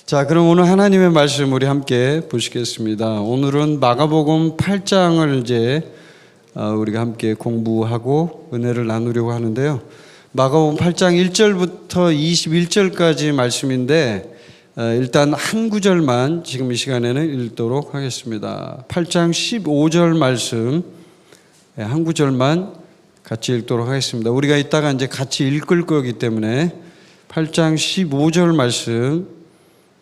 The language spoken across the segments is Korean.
자, 그럼 오늘 하나님의 말씀 우리 함께 보시겠습니다. 오늘은 마가복음 8장을 이제 우리가 함께 공부하고 은혜를 나누려고 하는데요. 마가복음 8장 1절부터 21절까지 말씀인데 일단 한 구절만 지금 이 시간에는 읽도록 하겠습니다. 8장 15절 말씀 한 구절만 같이 읽도록 하겠습니다. 우리가 이따가 이제 같이 읽을 거기 때문에 8장 15절 말씀,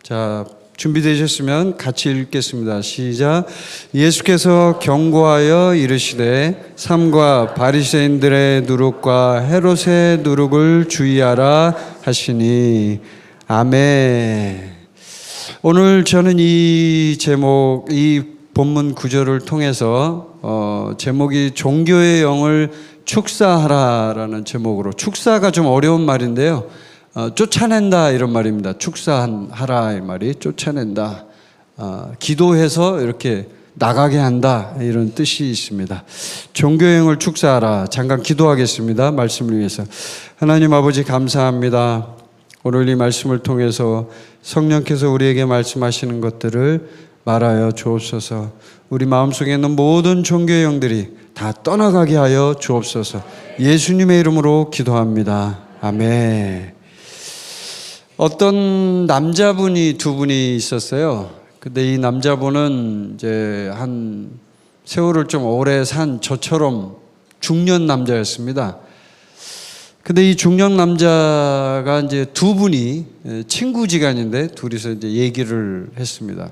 자, 준비되셨으면 같이 읽겠습니다. 시작. 예수께서 경고하여 이르시되 삼가 바리새인들의 누룩과 헤롯의 누룩을 주의하라 하시니. 아멘. 오늘 저는 이 제목, 이 본문 구절을 통해서 제목이 종교의 영을 축사하라라는 제목으로, 축사가 좀 어려운 말인데요. 쫓아낸다 이런 말입니다. 축사하라 이 말이 쫓아낸다, 기도해서 이렇게 나가게 한다 이런 뜻이 있습니다. 종교행을 축사하라. 잠깐 기도하겠습니다. 말씀을 위해서. 하나님 아버지 감사합니다. 오늘 이 말씀을 통해서 성령께서 우리에게 말씀하시는 것들을 말하여 주옵소서. 우리 마음속에 있는 모든 종교의 영들이 다 떠나가게 하여 주옵소서. 예수님의 이름으로 기도합니다. 아멘. 어떤 남자분이 두 분이 있었어요. 근데 이 남자분은 이제 한 세월을 좀 오래 산 저처럼 중년 남자였습니다. 근데 이 중년 남자가 이제 두 분이 친구지간인데 둘이서 이제 얘기를 했습니다.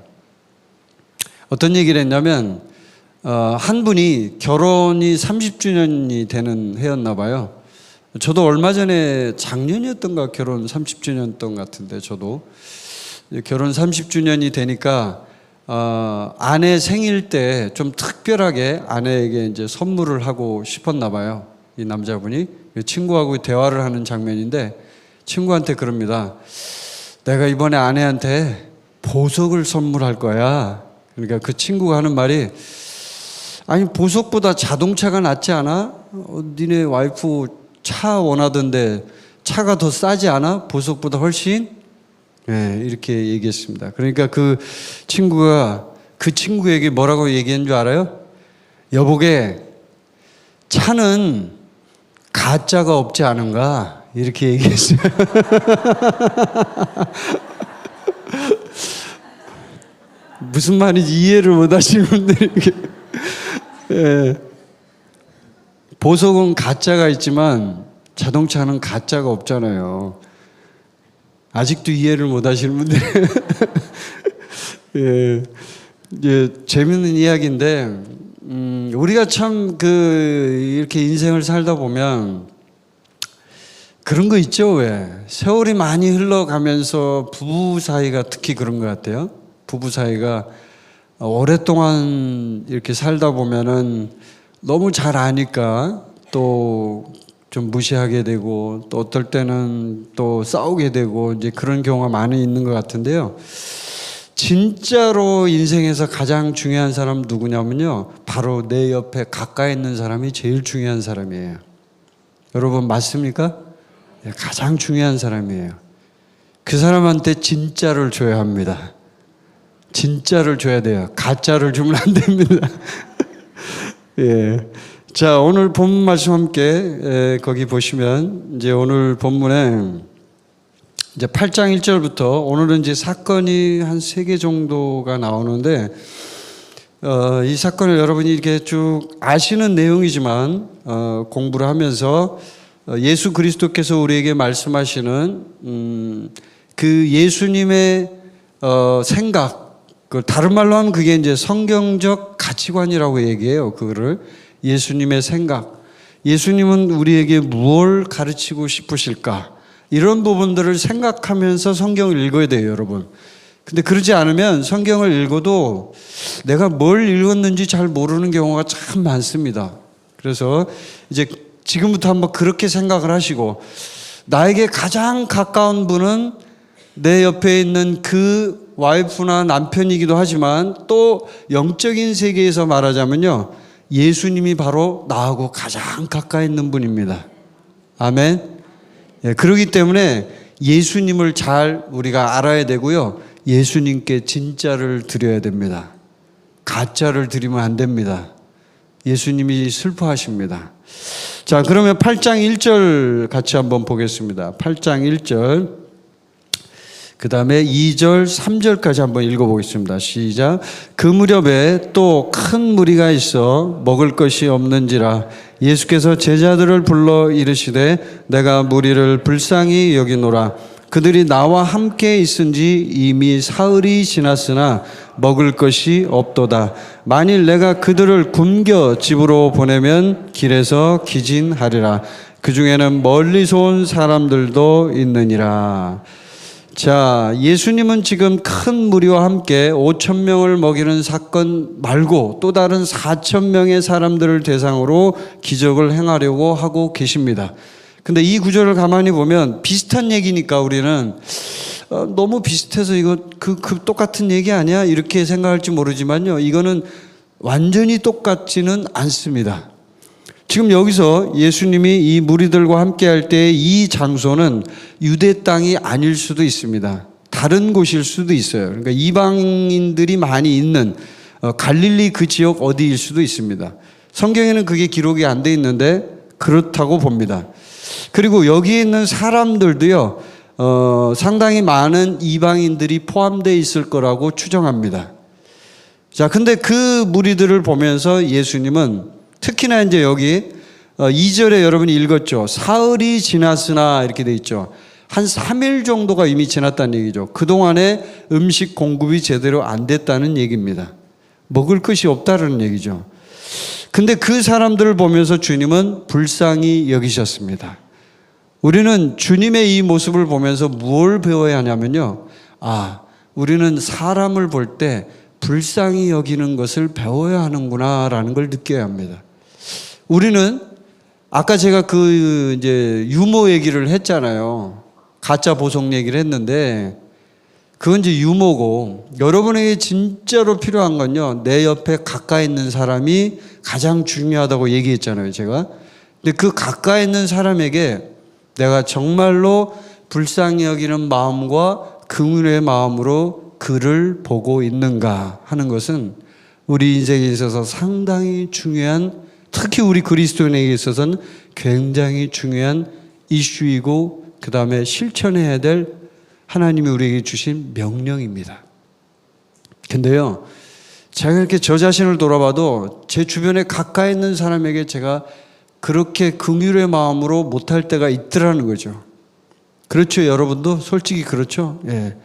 어떤 얘기를 했냐면, 한 분이 결혼이 30주년이 되는 해였나 봐요. 저도 얼마 전에 작년이었던가 결혼 30주년던 같은데, 저도 결혼 30주년이 되니까 아내 생일 때 좀 특별하게 아내에게 이제 선물을 하고 싶었나 봐요. 이 남자분이 친구하고 대화를 하는 장면인데 친구한테 그럽니다. 내가 이번에 아내한테 보석을 선물할 거야. 그러니까 그 친구가 하는 말이, 아니 보석보다 자동차가 낫지 않아? 니네 와이프 차 원하던데 차가 더 싸지 않아? 보석보다 훨씬? 네, 이렇게 얘기했습니다. 그러니까 그 친구가 그 친구에게 뭐라고 얘기한 줄 알아요? 여보게, 차는 가짜가 없지 않은가? 이렇게 얘기했어요. 무슨 말인지 이해를 못 하시는 분들이 예. 보석은 가짜가 있지만 자동차는 가짜가 없잖아요. 아직도 이해를 못 하시는 분들. 예. 이제 재밌는 이야기인데, 우리가 참 이렇게 인생을 살다 보면 그런 거 있죠, 왜? 세월이 많이 흘러가면서 부부 사이가 특히 그런 것 같아요. 부부 사이가 오랫동안 이렇게 살다 보면은 너무 잘 아니까 또 좀 무시하게 되고, 또 어떨 때는 또 싸우게 되고, 이제 그런 경우가 많이 있는 것 같은데요. 진짜로 인생에서 가장 중요한 사람 누구냐면요, 바로 내 옆에 가까이 있는 사람이 제일 중요한 사람이에요. 여러분 맞습니까? 가장 중요한 사람이에요. 그 사람한테 진짜를 줘야 합니다. 진짜를 줘야 돼요. 가짜를 주면 안 됩니다. 예. 자, 오늘 본문 말씀 함께 거기 보시면 이제 오늘 본문에 이제 8장 1절부터 오늘은 이제 사건이 한 3개 정도가 나오는데, 이 사건을 여러분이 이렇게 쭉 아시는 내용이지만 공부를 하면서 예수 그리스도께서 우리에게 말씀하시는 그 예수님의 생각, 다른 말로 하면 그게 이제 성경적 가치관이라고 얘기해요. 그거를 예수님의 생각, 예수님은 우리에게 무엇을 가르치고 싶으실까, 이런 부분들을 생각하면서 성경을 읽어야 돼요, 여러분. 근데 그러지 않으면 성경을 읽어도 내가 뭘 읽었는지 잘 모르는 경우가 참 많습니다. 그래서 이제 지금부터 한번 그렇게 생각을 하시고, 나에게 가장 가까운 분은 내 옆에 있는 그 와이프나 남편이기도 하지만, 또 영적인 세계에서 말하자면요, 예수님이 바로 나하고 가장 가까이 있는 분입니다. 아멘. 예, 그렇기 때문에 예수님을 잘 우리가 알아야 되고요, 예수님께 진짜를 드려야 됩니다. 가짜를 드리면 안 됩니다. 예수님이 슬퍼하십니다. 자, 그러면 8장 1절 같이 한번 보겠습니다. 8장 1절. 그 다음에 2절, 3절까지 한번 읽어보겠습니다. 시작. 그 무렵에 또 큰 무리가 있어 먹을 것이 없는지라 예수께서 제자들을 불러 이르시되 내가 무리를 불쌍히 여기노라. 그들이 나와 함께 있은지 이미 사흘이 지났으나 먹을 것이 없도다. 만일 내가 그들을 굶겨 집으로 보내면 길에서 기진하리라. 그 중에는 멀리서 온 사람들도 있느니라. 자, 예수님은 지금 큰 무리와 함께 5,000명을 먹이는 사건 말고 또 다른 4,000명의 사람들을 대상으로 기적을 행하려고 하고 계십니다. 근데 이 구절을 가만히 보면 비슷한 얘기니까 우리는 너무 비슷해서 이거 그 똑같은 얘기 아니야? 이렇게 생각할지 모르지만요. 이거는 완전히 똑같지는 않습니다. 지금 여기서 예수님이 이 무리들과 함께 할 때 이 장소는 유대 땅이 아닐 수도 있습니다. 다른 곳일 수도 있어요. 그러니까 이방인들이 많이 있는 갈릴리 그 지역 어디일 수도 있습니다. 성경에는 그게 기록이 안 돼 있는데 그렇다고 봅니다. 그리고 여기에 있는 사람들도요, 상당히 많은 이방인들이 포함되어 있을 거라고 추정합니다. 자, 근데 그 무리들을 보면서 예수님은 특히나 이제 여기 2절에 여러분이 읽었죠. 사흘이 지났으나 이렇게 돼 있죠. 한 3일 정도가 이미 지났다는 얘기죠. 그동안에 음식 공급이 제대로 안 됐다는 얘기입니다. 먹을 것이 없다는 얘기죠. 근데 그 사람들을 보면서 주님은 불쌍히 여기셨습니다. 우리는 주님의 이 모습을 보면서 무엇을 배워야 하냐면요. 우리는 사람을 볼 때 불쌍히 여기는 것을 배워야 하는구나라는 걸 느껴야 합니다. 우리는 아까 제가 이제 유머 얘기를 했잖아요. 가짜 보석 얘기를 했는데 그건 이제 유머고 여러분에게 진짜로 필요한 건요. 내 옆에 가까이 있는 사람이 가장 중요하다고 얘기했잖아요. 제가. 근데 그 가까이 있는 사람에게 내가 정말로 불쌍히 여기는 마음과 긍휼의 마음으로 그를 보고 있는가 하는 것은 우리 인생에 있어서 상당히 중요한, 특히 우리 그리스도인에게 있어서는 굉장히 중요한 이슈이고 그 다음에 실천해야 될 하나님이 우리에게 주신 명령입니다. 근데요, 제가 이렇게 저 자신을 돌아봐도 제 주변에 가까이 있는 사람에게 제가 그렇게 긍휼의 마음으로 못할 때가 있더라는 거죠. 그렇죠, 여러분도? 솔직히 그렇죠? 예.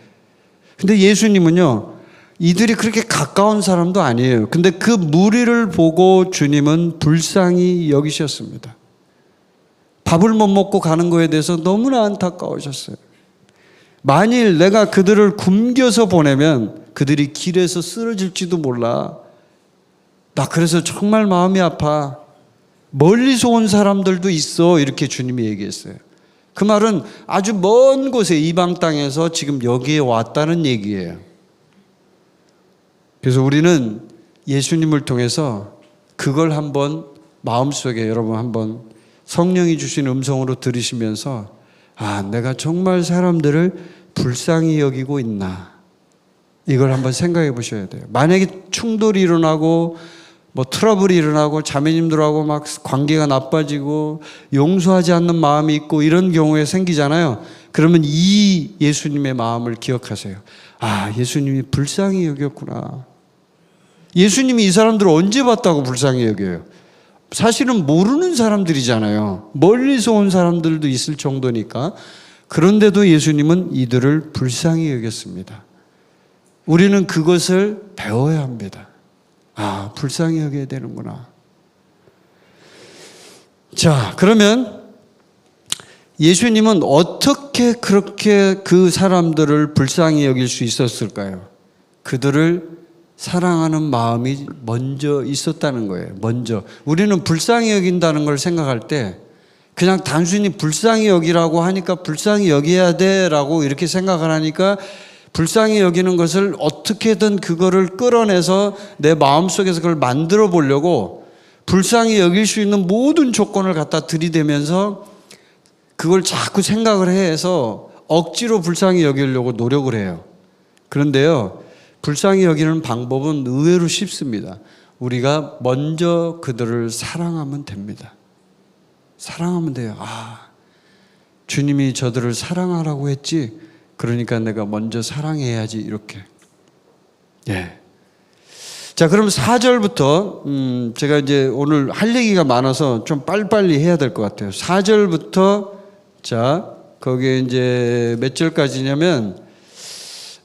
근데 예수님은요, 이들이 그렇게 가까운 사람도 아니에요. 근데 그 무리를 보고 주님은 불쌍히 여기셨습니다. 밥을 못 먹고 가는 거에 대해서 너무나 안타까우셨어요. 만일 내가 그들을 굶겨서 보내면 그들이 길에서 쓰러질지도 몰라. 나 그래서 정말 마음이 아파. 멀리서 온 사람들도 있어. 이렇게 주님이 얘기했어요. 그 말은 아주 먼 곳에 이방 땅에서 지금 여기에 왔다는 얘기예요. 그래서 우리는 예수님을 통해서 그걸 한번 마음속에 여러분 한번 성령이 주신 음성으로 들으시면서 내가 정말 사람들을 불쌍히 여기고 있나, 이걸 한번 생각해 보셔야 돼요. 만약에 충돌이 일어나고 트러블이 일어나고 자매님들하고 막 관계가 나빠지고 용서하지 않는 마음이 있고 이런 경우에 생기잖아요. 그러면 이 예수님의 마음을 기억하세요. 예수님이 불쌍히 여겼구나. 예수님이 이 사람들을 언제 봤다고 불쌍히 여겨요? 사실은 모르는 사람들이잖아요. 멀리서 온 사람들도 있을 정도니까. 그런데도 예수님은 이들을 불쌍히 여겼습니다. 우리는 그것을 배워야 합니다. 불쌍히 여겨야 되는구나. 자, 그러면 예수님은 어떻게 그렇게 그 사람들을 불쌍히 여길 수 있었을까요? 그들을 사랑하는 마음이 먼저 있었다는 거예요. 먼저. 우리는 불쌍히 여긴다는 걸 생각할 때 그냥 단순히 불쌍히 여기라고 하니까 불쌍히 여겨야 돼라고 이렇게 생각을 하니까 불쌍히 여기는 것을 어떻게든 그거를 끌어내서 내 마음속에서 그걸 만들어 보려고 불쌍히 여길 수 있는 모든 조건을 갖다 들이대면서 그걸 자꾸 생각을 해서 억지로 불쌍히 여기려고 노력을 해요. 그런데요, 불쌍히 여기는 방법은 의외로 쉽습니다. 우리가 먼저 그들을 사랑하면 됩니다. 사랑하면 돼요. 주님이 저들을 사랑하라고 했지, 그러니까 내가 먼저 사랑해야지, 이렇게. 예. 자, 그럼 4절부터 제가 이제 오늘 할 얘기가 많아서 좀 빨리빨리 해야 될 것 같아요. 4절부터 자, 거기에 이제 몇 절까지냐면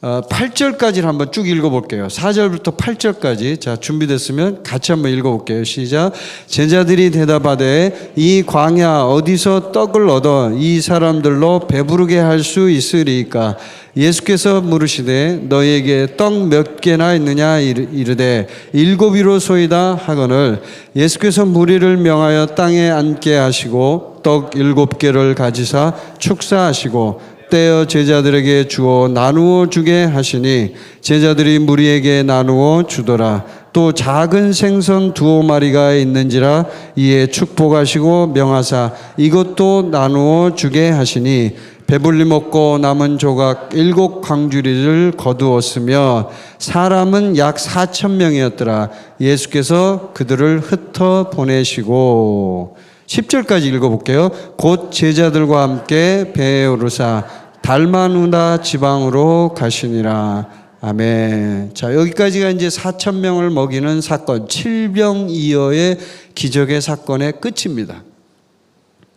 8절까지를 한번 쭉 읽어볼게요. 4절부터 8절까지. 자, 준비됐으면 같이 한번 읽어볼게요. 시작. 제자들이 대답하되 이 광야 어디서 떡을 얻어 이 사람들로 배부르게 할 수 있으리까? 예수께서 물으시되 너희에게 떡 몇 개나 있느냐 이르되 7이로소이다 하거늘 예수께서 무리를 명하여 땅에 앉게 하시고 떡 7개를 가지사 축사하시고 떼어 제자들에게 주어 나누어 주게 하시니 제자들이 무리에게 나누어 주더라. 또 작은 생선 2마리가 있는지라 이에 축복하시고 명하사 이것도 나누어 주게 하시니 배불리 먹고 남은 조각 7광주리를 거두었으며 사람은 약 4,000명이었더라. 예수께서 그들을 흩어 보내시고 10절까지 읽어볼게요. 곧 제자들과 함께 배에 오르사 달마누다 지방으로 가시니라. 아멘. 자, 여기까지가 이제 4,000명을 먹이는 사건, 7병2여의 기적의 사건의 끝입니다.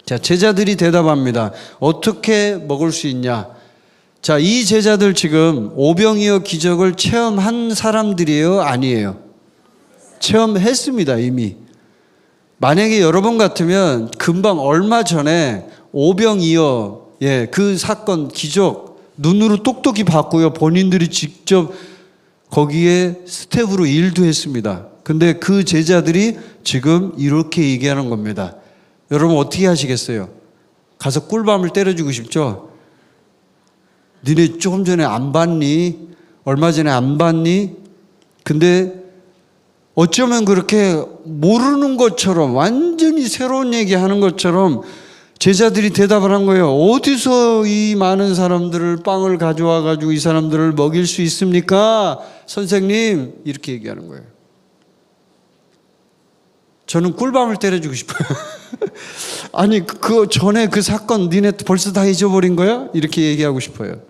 자, 제자들이 대답합니다. 어떻게 먹을 수 있냐? 자, 이 제자들 지금 5병이어 기적을 체험한 사람들이에요? 아니에요? 체험했습니다, 이미. 만약에 여러분 같으면 금방 얼마 전에 5병이어 그 사건, 기적 눈으로 똑똑히 봤고요. 본인들이 직접 거기에 스텝으로 일도 했습니다. 근데 그 제자들이 지금 이렇게 얘기하는 겁니다. 여러분 어떻게 하시겠어요? 가서 꿀밤을 때려주고 싶죠? 니네 조금 전에 안 봤니? 얼마 전에 안 봤니? 근데 어쩌면 그렇게 모르는 것처럼 완전히 새로운 얘기 하는 것처럼 제자들이 대답을 한 거예요. 어디서 이 많은 사람들을 빵을 가져와 가지고 이 사람들을 먹일 수 있습니까? 선생님, 이렇게 얘기하는 거예요. 저는 꿀밤을 때려주고 싶어요. 아니, 그 전에 그 사건 니네 벌써 다 잊어버린 거야? 이렇게 얘기하고 싶어요.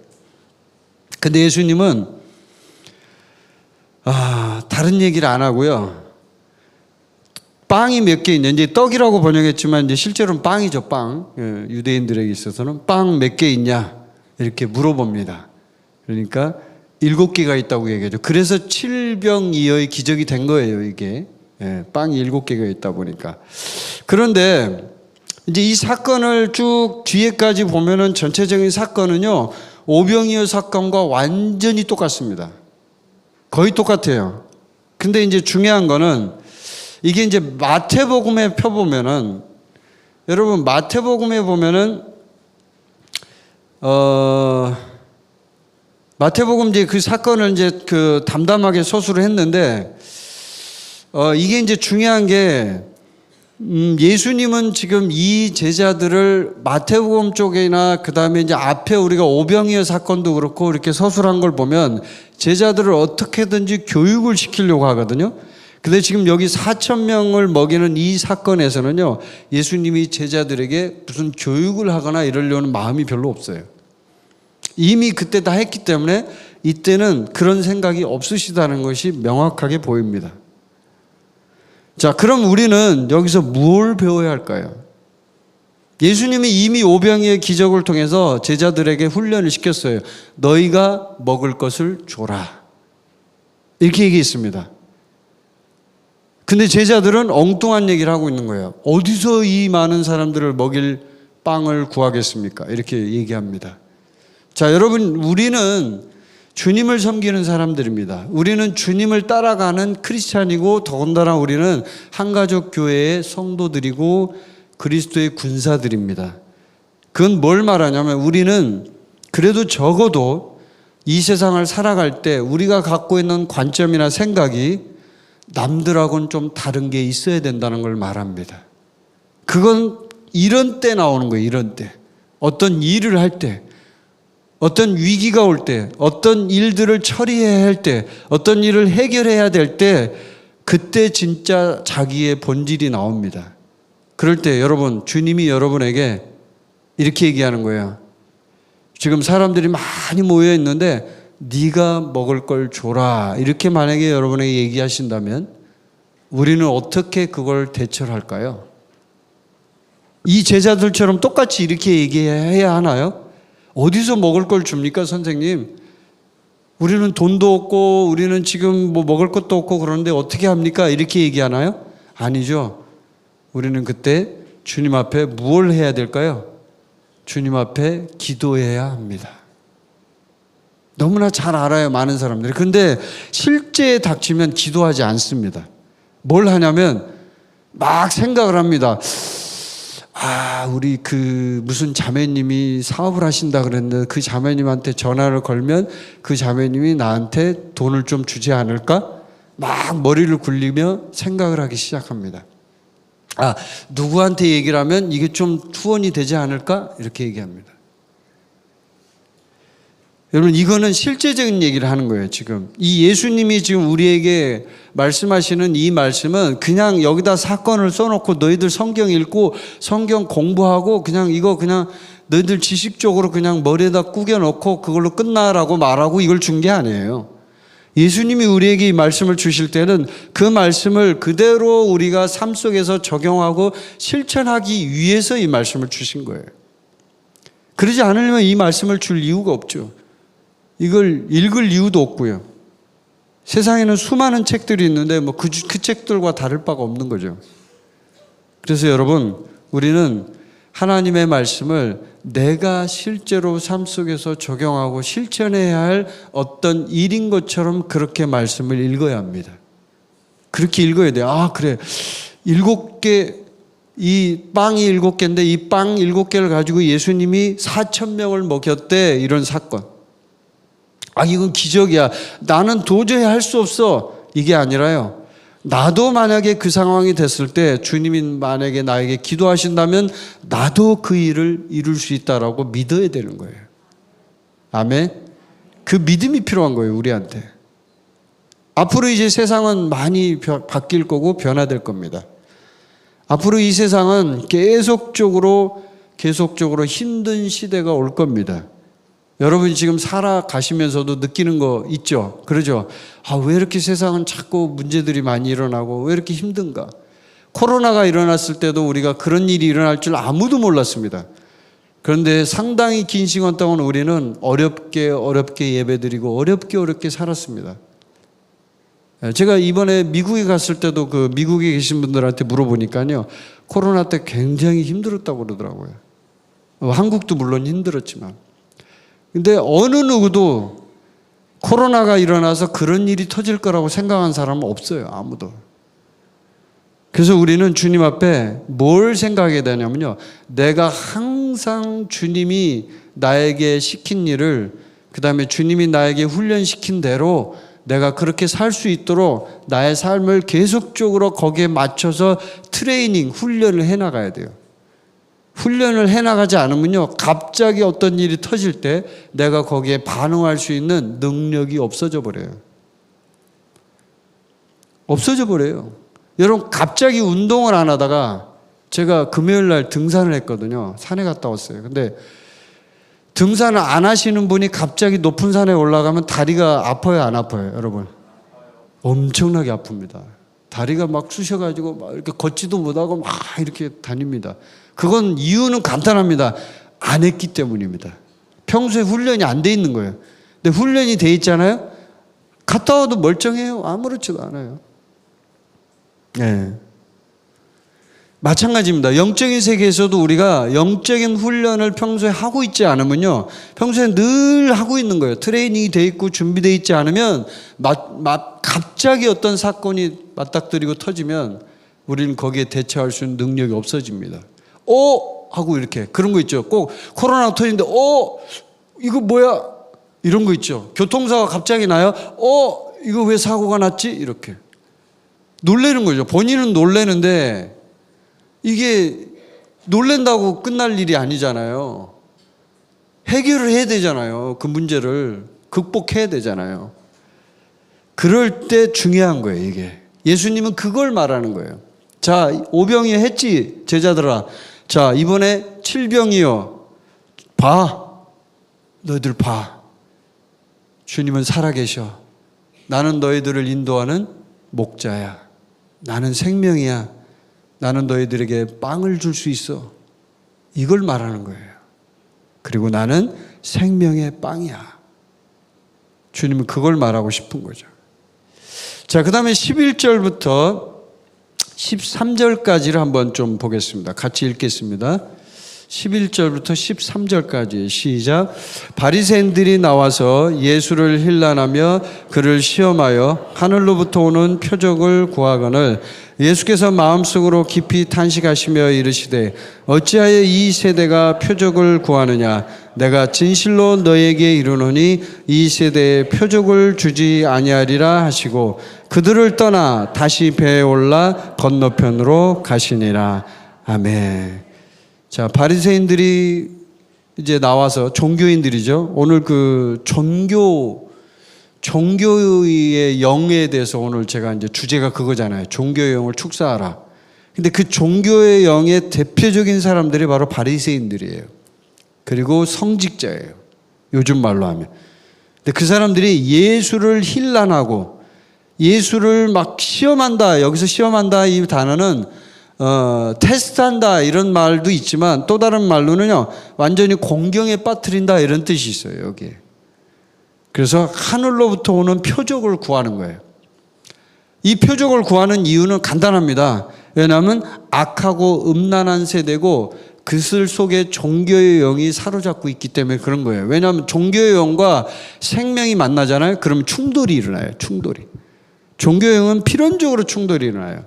근데 예수님은 다른 얘기를 안 하고요. 빵이 몇 개 있냐. 이제 떡이라고 번역했지만 이제 실제로는 빵이죠, 빵. 유대인들에게 있어서는 빵 몇 개 있냐. 이렇게 물어봅니다. 그러니까 7개가 있다고 얘기하죠. 그래서 7병2여의 기적이 된 거예요, 이게. 빵이 7개가 있다 보니까. 그런데 이제 이 사건을 쭉 뒤에까지 보면은 전체적인 사건은요, 5병이어 사건과 완전히 똑같습니다. 거의 똑같아요. 근데 이제 중요한 거는 이게 이제 마태복음에 펴보면은 여러분 마태복음에 보면은 마태복음 이제 그 사건을 이제 그 담담하게 서술을 했는데 이게 이제 중요한 게 예수님은 지금 이 제자들을 마태복음 쪽이나 그 다음에 이제 앞에 우리가 오병이어 사건도 그렇고 이렇게 서술한 걸 보면 제자들을 어떻게든지 교육을 시키려고 하거든요. 근데 지금 여기 4,000명을 먹이는 이 사건에서는요, 예수님이 제자들에게 무슨 교육을 하거나 이러려는 마음이 별로 없어요. 이미 그때 다 했기 때문에 이때는 그런 생각이 없으시다는 것이 명확하게 보입니다. 자, 그럼 우리는 여기서 뭘 배워야 할까요? 예수님이 이미 오병이의 기적을 통해서 제자들에게 훈련을 시켰어요. 너희가 먹을 것을 줘라. 이렇게 얘기했습니다. 근데 제자들은 엉뚱한 얘기를 하고 있는 거예요. 어디서 이 많은 사람들을 먹일 빵을 구하겠습니까? 이렇게 얘기합니다. 자, 여러분, 우리는 주님을 섬기는 사람들입니다. 우리는 주님을 따라가는 크리스찬이고 더군다나 우리는 한가족 교회의 성도들이고 그리스도의 군사들입니다. 그건 뭘 말하냐면 우리는 그래도 적어도 이 세상을 살아갈 때 우리가 갖고 있는 관점이나 생각이 남들하고는 좀 다른 게 있어야 된다는 걸 말합니다. 그건 이런 때 나오는 거예요. 이런 때. 어떤 일을 할 때 어떤 위기가 올 때, 어떤 일들을 처리해야 할 때, 어떤 일을 해결해야 될 때, 그때 진짜 자기의 본질이 나옵니다. 그럴 때 여러분, 주님이 여러분에게 이렇게 얘기하는 거예요. 지금 사람들이 많이 모여 있는데 네가 먹을 걸 줘라. 이렇게 만약에 여러분에게 얘기하신다면 우리는 어떻게 그걸 대처를 할까요? 이 제자들처럼 똑같이 이렇게 얘기해야 하나요? 어디서 먹을 걸 줍니까, 선생님? 우리는 돈도 없고 우리는 지금 뭐 먹을 것도 없고 그러는데 어떻게 합니까? 이렇게 얘기하나요? 아니죠. 우리는 그때 주님 앞에 무엇을 해야 될까요? 주님 앞에 기도해야 합니다. 너무나 잘 알아요, 많은 사람들이. 그런데 실제 닥치면 기도하지 않습니다. 뭘 하냐면 막 생각을 합니다. 우리 그 무슨 자매님이 사업을 하신다 그랬는데 그 자매님한테 전화를 걸면 그 자매님이 나한테 돈을 좀 주지 않을까? 막 머리를 굴리며 생각을 하기 시작합니다. 누구한테 얘기를 하면 이게 좀 투혼이 되지 않을까? 이렇게 얘기합니다. 여러분, 이거는 실제적인 얘기를 하는 거예요, 지금. 이 예수님이 지금 우리에게 말씀하시는 이 말씀은 그냥 여기다 사건을 써놓고 너희들 성경 읽고 성경 공부하고 그냥 이거 그냥 너희들 지식적으로 그냥 머리에다 꾸겨놓고 그걸로 끝나라고 말하고 이걸 준 게 아니에요. 예수님이 우리에게 이 말씀을 주실 때는 그 말씀을 그대로 우리가 삶 속에서 적용하고 실천하기 위해서 이 말씀을 주신 거예요. 그러지 않으면 이 말씀을 줄 이유가 없죠. 이걸 읽을 이유도 없고요. 세상에는 수많은 책들이 있는데 뭐 그 책들과 다를 바가 없는 거죠. 그래서 여러분, 우리는 하나님의 말씀을 내가 실제로 삶 속에서 적용하고 실천해야 할 어떤 일인 것처럼 그렇게 말씀을 읽어야 합니다. 그렇게 읽어야 돼요. 그래. 7개, 이 빵이 7개인데 이 빵 7개를 가지고 예수님이 4,000명을 먹였대. 이런 사건. 이건 기적이야. 나는 도저히 할 수 없어. 이게 아니라요. 나도 만약에 그 상황이 됐을 때 주님이 만약에 나에게 기도하신다면 나도 그 일을 이룰 수 있다라고 믿어야 되는 거예요. 아멘. 그 믿음이 필요한 거예요, 우리한테. 앞으로 이제 세상은 많이 바뀔 거고 변화될 겁니다. 앞으로 이 세상은 계속적으로 힘든 시대가 올 겁니다. 여러분이 지금 살아가시면서도 느끼는 거 있죠? 그러죠? 왜 이렇게 세상은 자꾸 문제들이 많이 일어나고 왜 이렇게 힘든가? 코로나가 일어났을 때도 우리가 그런 일이 일어날 줄 아무도 몰랐습니다. 그런데 상당히 긴 시간 동안 우리는 어렵게 예배드리고 어렵게 살았습니다. 제가 이번에 미국에 갔을 때도 그 미국에 계신 분들한테 물어보니까요, 코로나 때 굉장히 힘들었다고 그러더라고요. 한국도 물론 힘들었지만. 근데 어느 누구도 코로나가 일어나서 그런 일이 터질 거라고 생각한 사람은 없어요. 아무도. 그래서 우리는 주님 앞에 뭘 생각해야 되냐면요, 내가 항상 주님이 나에게 시킨 일을, 그 다음에 주님이 나에게 훈련시킨 대로 내가 그렇게 살 수 있도록 나의 삶을 계속적으로 거기에 맞춰서 트레이닝, 훈련을 해나가야 돼요. 훈련을 해나가지 않으면요, 갑자기 어떤 일이 터질 때 내가 거기에 반응할 수 있는 능력이 없어져 버려요. 없어져 버려요. 여러분, 갑자기 운동을 안 하다가 제가 금요일 날 등산을 했거든요. 산에 갔다 왔어요. 근데 등산을 안 하시는 분이 갑자기 높은 산에 올라가면 다리가 아파요, 안 아파요, 여러분? 엄청나게 아픕니다. 다리가 막 쑤셔가지고 막 이렇게 걷지도 못하고 막 이렇게 다닙니다. 그건 이유는 간단합니다. 안 했기 때문입니다. 평소에 훈련이 안 돼 있는 거예요. 근데 훈련이 돼 있잖아요. 갔다 와도 멀쩡해요. 아무렇지도 않아요. 네. 마찬가지입니다. 영적인 세계에서도 우리가 영적인 훈련을 평소에 하고 있지 않으면요, 평소에 늘 하고 있는 거예요. 트레이닝이 돼 있고 준비되어 있지 않으면 갑자기 어떤 사건이 맞닥뜨리고 터지면 우리는 거기에 대처할 수 있는 능력이 없어집니다. 하고 이렇게 그런 거 있죠. 꼭 코로나가 터지는데 이거 뭐야? 이런 거 있죠. 교통사고가 갑자기 나요. 이거 왜 사고가 났지? 이렇게 놀라는 거죠. 본인은 놀라는데 이게 놀란다고 끝날 일이 아니잖아요. 해결을 해야 되잖아요. 그 문제를 극복해야 되잖아요. 그럴 때 중요한 거예요, 이게. 예수님은 그걸 말하는 거예요. 자, 5병이 했지, 제자들아. 자, 이번에 7병이요. 봐. 너희들 봐. 주님은 살아계셔. 나는 너희들을 인도하는 목자야. 나는 생명이야. 나는 너희들에게 빵을 줄 수 있어. 이걸 말하는 거예요. 그리고 나는 생명의 빵이야. 주님은 그걸 말하고 싶은 거죠. 자, 그 다음에 11절부터 13절까지를 한번 좀 보겠습니다. 같이 읽겠습니다. 11절부터 13절까지 시작. 바리새인들이 나와서 예수를 힐난하며 그를 시험하여 하늘로부터 오는 표적을 구하거늘 예수께서 마음속으로 깊이 탄식하시며 이르시되 어찌하여 이 세대가 표적을 구하느냐. 내가 진실로 너에게 이르노니 이 세대에 표적을 주지 아니하리라 하시고 그들을 떠나 다시 배에 올라 건너편으로 가시니라. 아멘. 자, 바리새인들이 이제 나와서 종교인들이죠. 오늘 그 종교의 영에 대해서 오늘 제가 이제 주제가 그거잖아요. 종교의 영을 축사하라. 근데 그 종교의 영의 대표적인 사람들이 바로 바리새인들이에요. 그리고 성직자예요. 요즘 말로 하면. 근데 그 사람들이 예수를 힐난하고 예수를 막 시험한다. 여기서 시험한다 이 단어는 테스트한다 이런 말도 있지만 또 다른 말로는요 완전히 공경에 빠뜨린다 이런 뜻이 있어요. 여기에. 그래서 하늘로부터 오는 표적을 구하는 거예요. 이 표적을 구하는 이유는 간단합니다. 왜냐하면 악하고 음란한 세대고 그들 속에 종교의 영이 사로잡고 있기 때문에 그런 거예요. 왜냐하면 종교의 영과 생명이 만나잖아요. 그럼 충돌이 일어나요. 충돌이. 종교의 영은 필연적으로 충돌이 일어나요.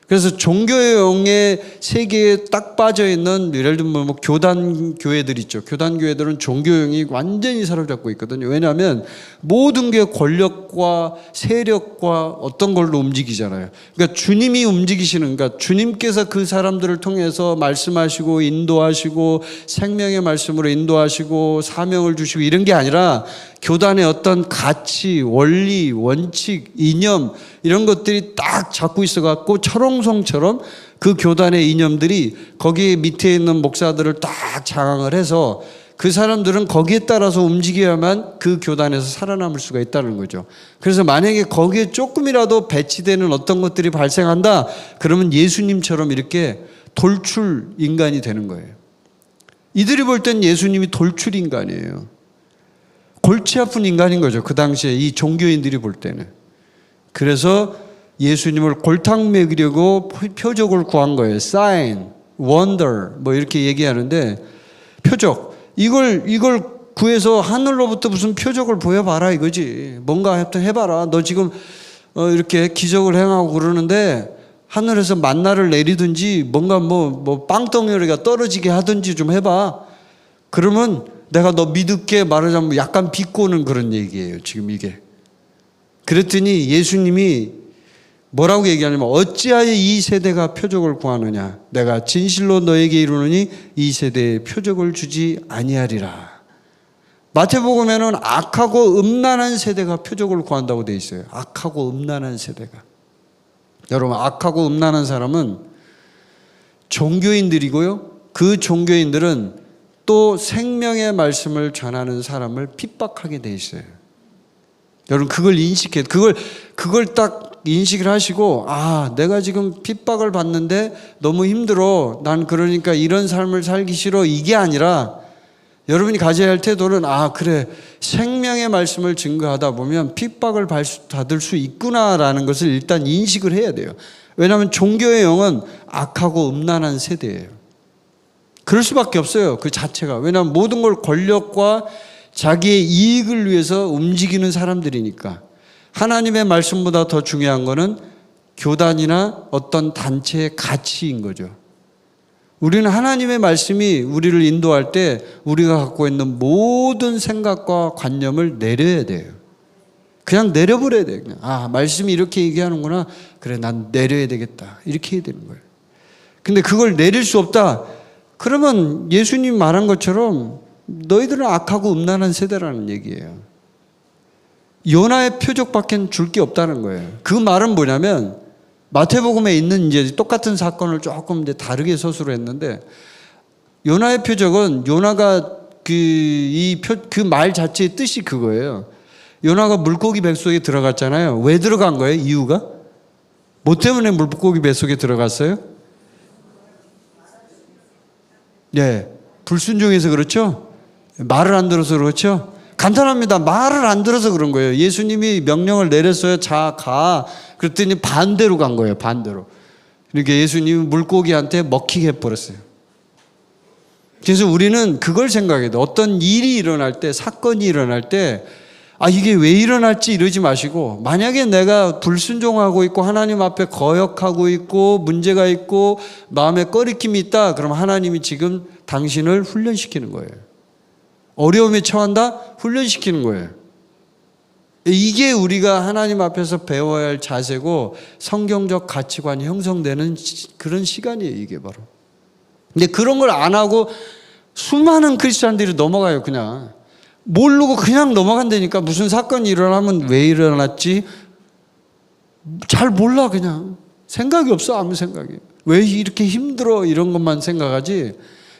그래서 종교의 영의 세계에 딱 빠져 있는 예를 들면 뭐 교단 교회들 있죠. 교단 교회들은 종교의 영이 완전히 사로잡고 있거든요. 왜냐하면 모든 게 권력과 세력과 어떤 걸로 움직이잖아요. 그러니까 주님이 움직이시는, 그러니까 주님께서 그 사람들을 통해서 말씀하시고 인도하시고 생명의 말씀으로 인도하시고 사명을 주시고 이런 게 아니라 교단의 어떤 가치, 원리, 원칙, 이념 이런 것들이 딱 잡고 있어갖고 철옹성처럼 그 교단의 이념들이 거기 밑에 있는 목사들을 딱 장악을 해서 그 사람들은 거기에 따라서 움직여야만 그 교단에서 살아남을 수가 있다는 거죠. 그래서 만약에 거기에 조금이라도 배치되는 어떤 것들이 발생한다 그러면 예수님처럼 이렇게 돌출 인간이 되는 거예요. 이들이 볼 땐 예수님이 돌출 인간이에요. 골치 아픈 인간인 거죠. 그 당시에 이 종교인들이 볼 때는. 그래서 예수님을 골탕 먹이려고 표적을 구한 거예요. sign, wonder 뭐 이렇게 얘기하는데 표적. 이걸 구해서 하늘로부터 무슨 표적을 보여봐라 이거지. 뭔가 하여튼 해봐라. 너 지금 이렇게 기적을 행하고 그러는데 하늘에서 만나를 내리든지 뭔가 뭐 빵덩어리가 떨어지게 하든지 좀 해봐. 그러면 내가 너 믿을게 말하자면 약간 비꼬는 그런 얘기예요. 지금 이게. 그랬더니 예수님이 뭐라고 얘기하냐면 어찌하여 이 세대가 표적을 구하느냐. 내가 진실로 너에게 이르노니 이 세대에 표적을 주지 아니하리라. 마태복음에는 악하고 음란한 세대가 표적을 구한다고 되어 있어요. 악하고 음란한 세대가. 여러분 악하고 음란한 사람은 종교인들이고요. 그 종교인들은 또 생명의 말씀을 전하는 사람을 핍박하게 돼 있어요. 여러분 그걸 인식해. 그걸 딱 인식을 하시고 내가 지금 핍박을 받는데 너무 힘들어. 난 그러니까 이런 삶을 살기 싫어. 이게 아니라 여러분이 가져야 할 태도는 그래. 생명의 말씀을 증거하다 보면 핍박을 받을 수 있구나라는 것을 일단 인식을 해야 돼요. 왜냐하면 종교의 영은 악하고 음란한 세대예요. 그럴 수밖에 없어요. 그 자체가. 왜냐하면 모든 걸 권력과 자기의 이익을 위해서 움직이는 사람들이니까. 하나님의 말씀보다 더 중요한 거는 교단이나 어떤 단체의 가치인 거죠. 우리는 하나님의 말씀이 우리를 인도할 때 우리가 갖고 있는 모든 생각과 관념을 내려야 돼요. 그냥 내려버려야 돼요. 그냥. 말씀이 이렇게 얘기하는구나. 그래, 난 내려야 되겠다. 이렇게 해야 되는 거예요. 근데 그걸 내릴 수 없다. 그러면 예수님 말한 것처럼 너희들은 악하고 음란한 세대라는 얘기예요. 요나의 표적밖에 줄 게 없다는 거예요. 그 말은 뭐냐면 마태복음에 있는 이제 똑같은 사건을 조금 이제 다르게 서술을 했는데, 요나의 표적은 요나가 그 말 자체의 뜻이 그거예요. 요나가 물고기 뱃속에 들어갔잖아요. 왜 들어간 거예요? 이유가? 뭐 때문에 물고기 뱃속에 들어갔어요? 네, 불순종해서 그렇죠? 말을 안 들어서 그렇죠? 간단합니다. 말을 안 들어서 그런 거예요. 예수님이 명령을 내렸어요. 자, 가. 그랬더니 반대로 간 거예요. 반대로. 그러니까 예수님이 물고기한테 먹히게 해버렸어요. 그래서 우리는 그걸 생각해야 돼. 어떤 일이 일어날 때, 사건이 일어날 때, 이게 왜 일어날지 이러지 마시고, 만약에 내가 불순종하고 있고 하나님 앞에 거역하고 있고 문제가 있고 마음에 꺼리낌이 있다, 그럼 하나님이 지금 당신을 훈련시키는 거예요. 어려움에 처한다? 훈련시키는 거예요. 이게 우리가 하나님 앞에서 배워야 할 자세고 성경적 가치관이 형성되는 그런 시간이에요, 이게 바로. 근데 그런 걸 안 하고 수많은 크리스찬들이 넘어가요. 그냥 모르고 그냥 넘어간다니까. 무슨 사건이 일어나면 왜 일어났지? 잘 몰라. 그냥 생각이 없어. 아무 생각이. 왜 이렇게 힘들어? 이런 것만 생각하지,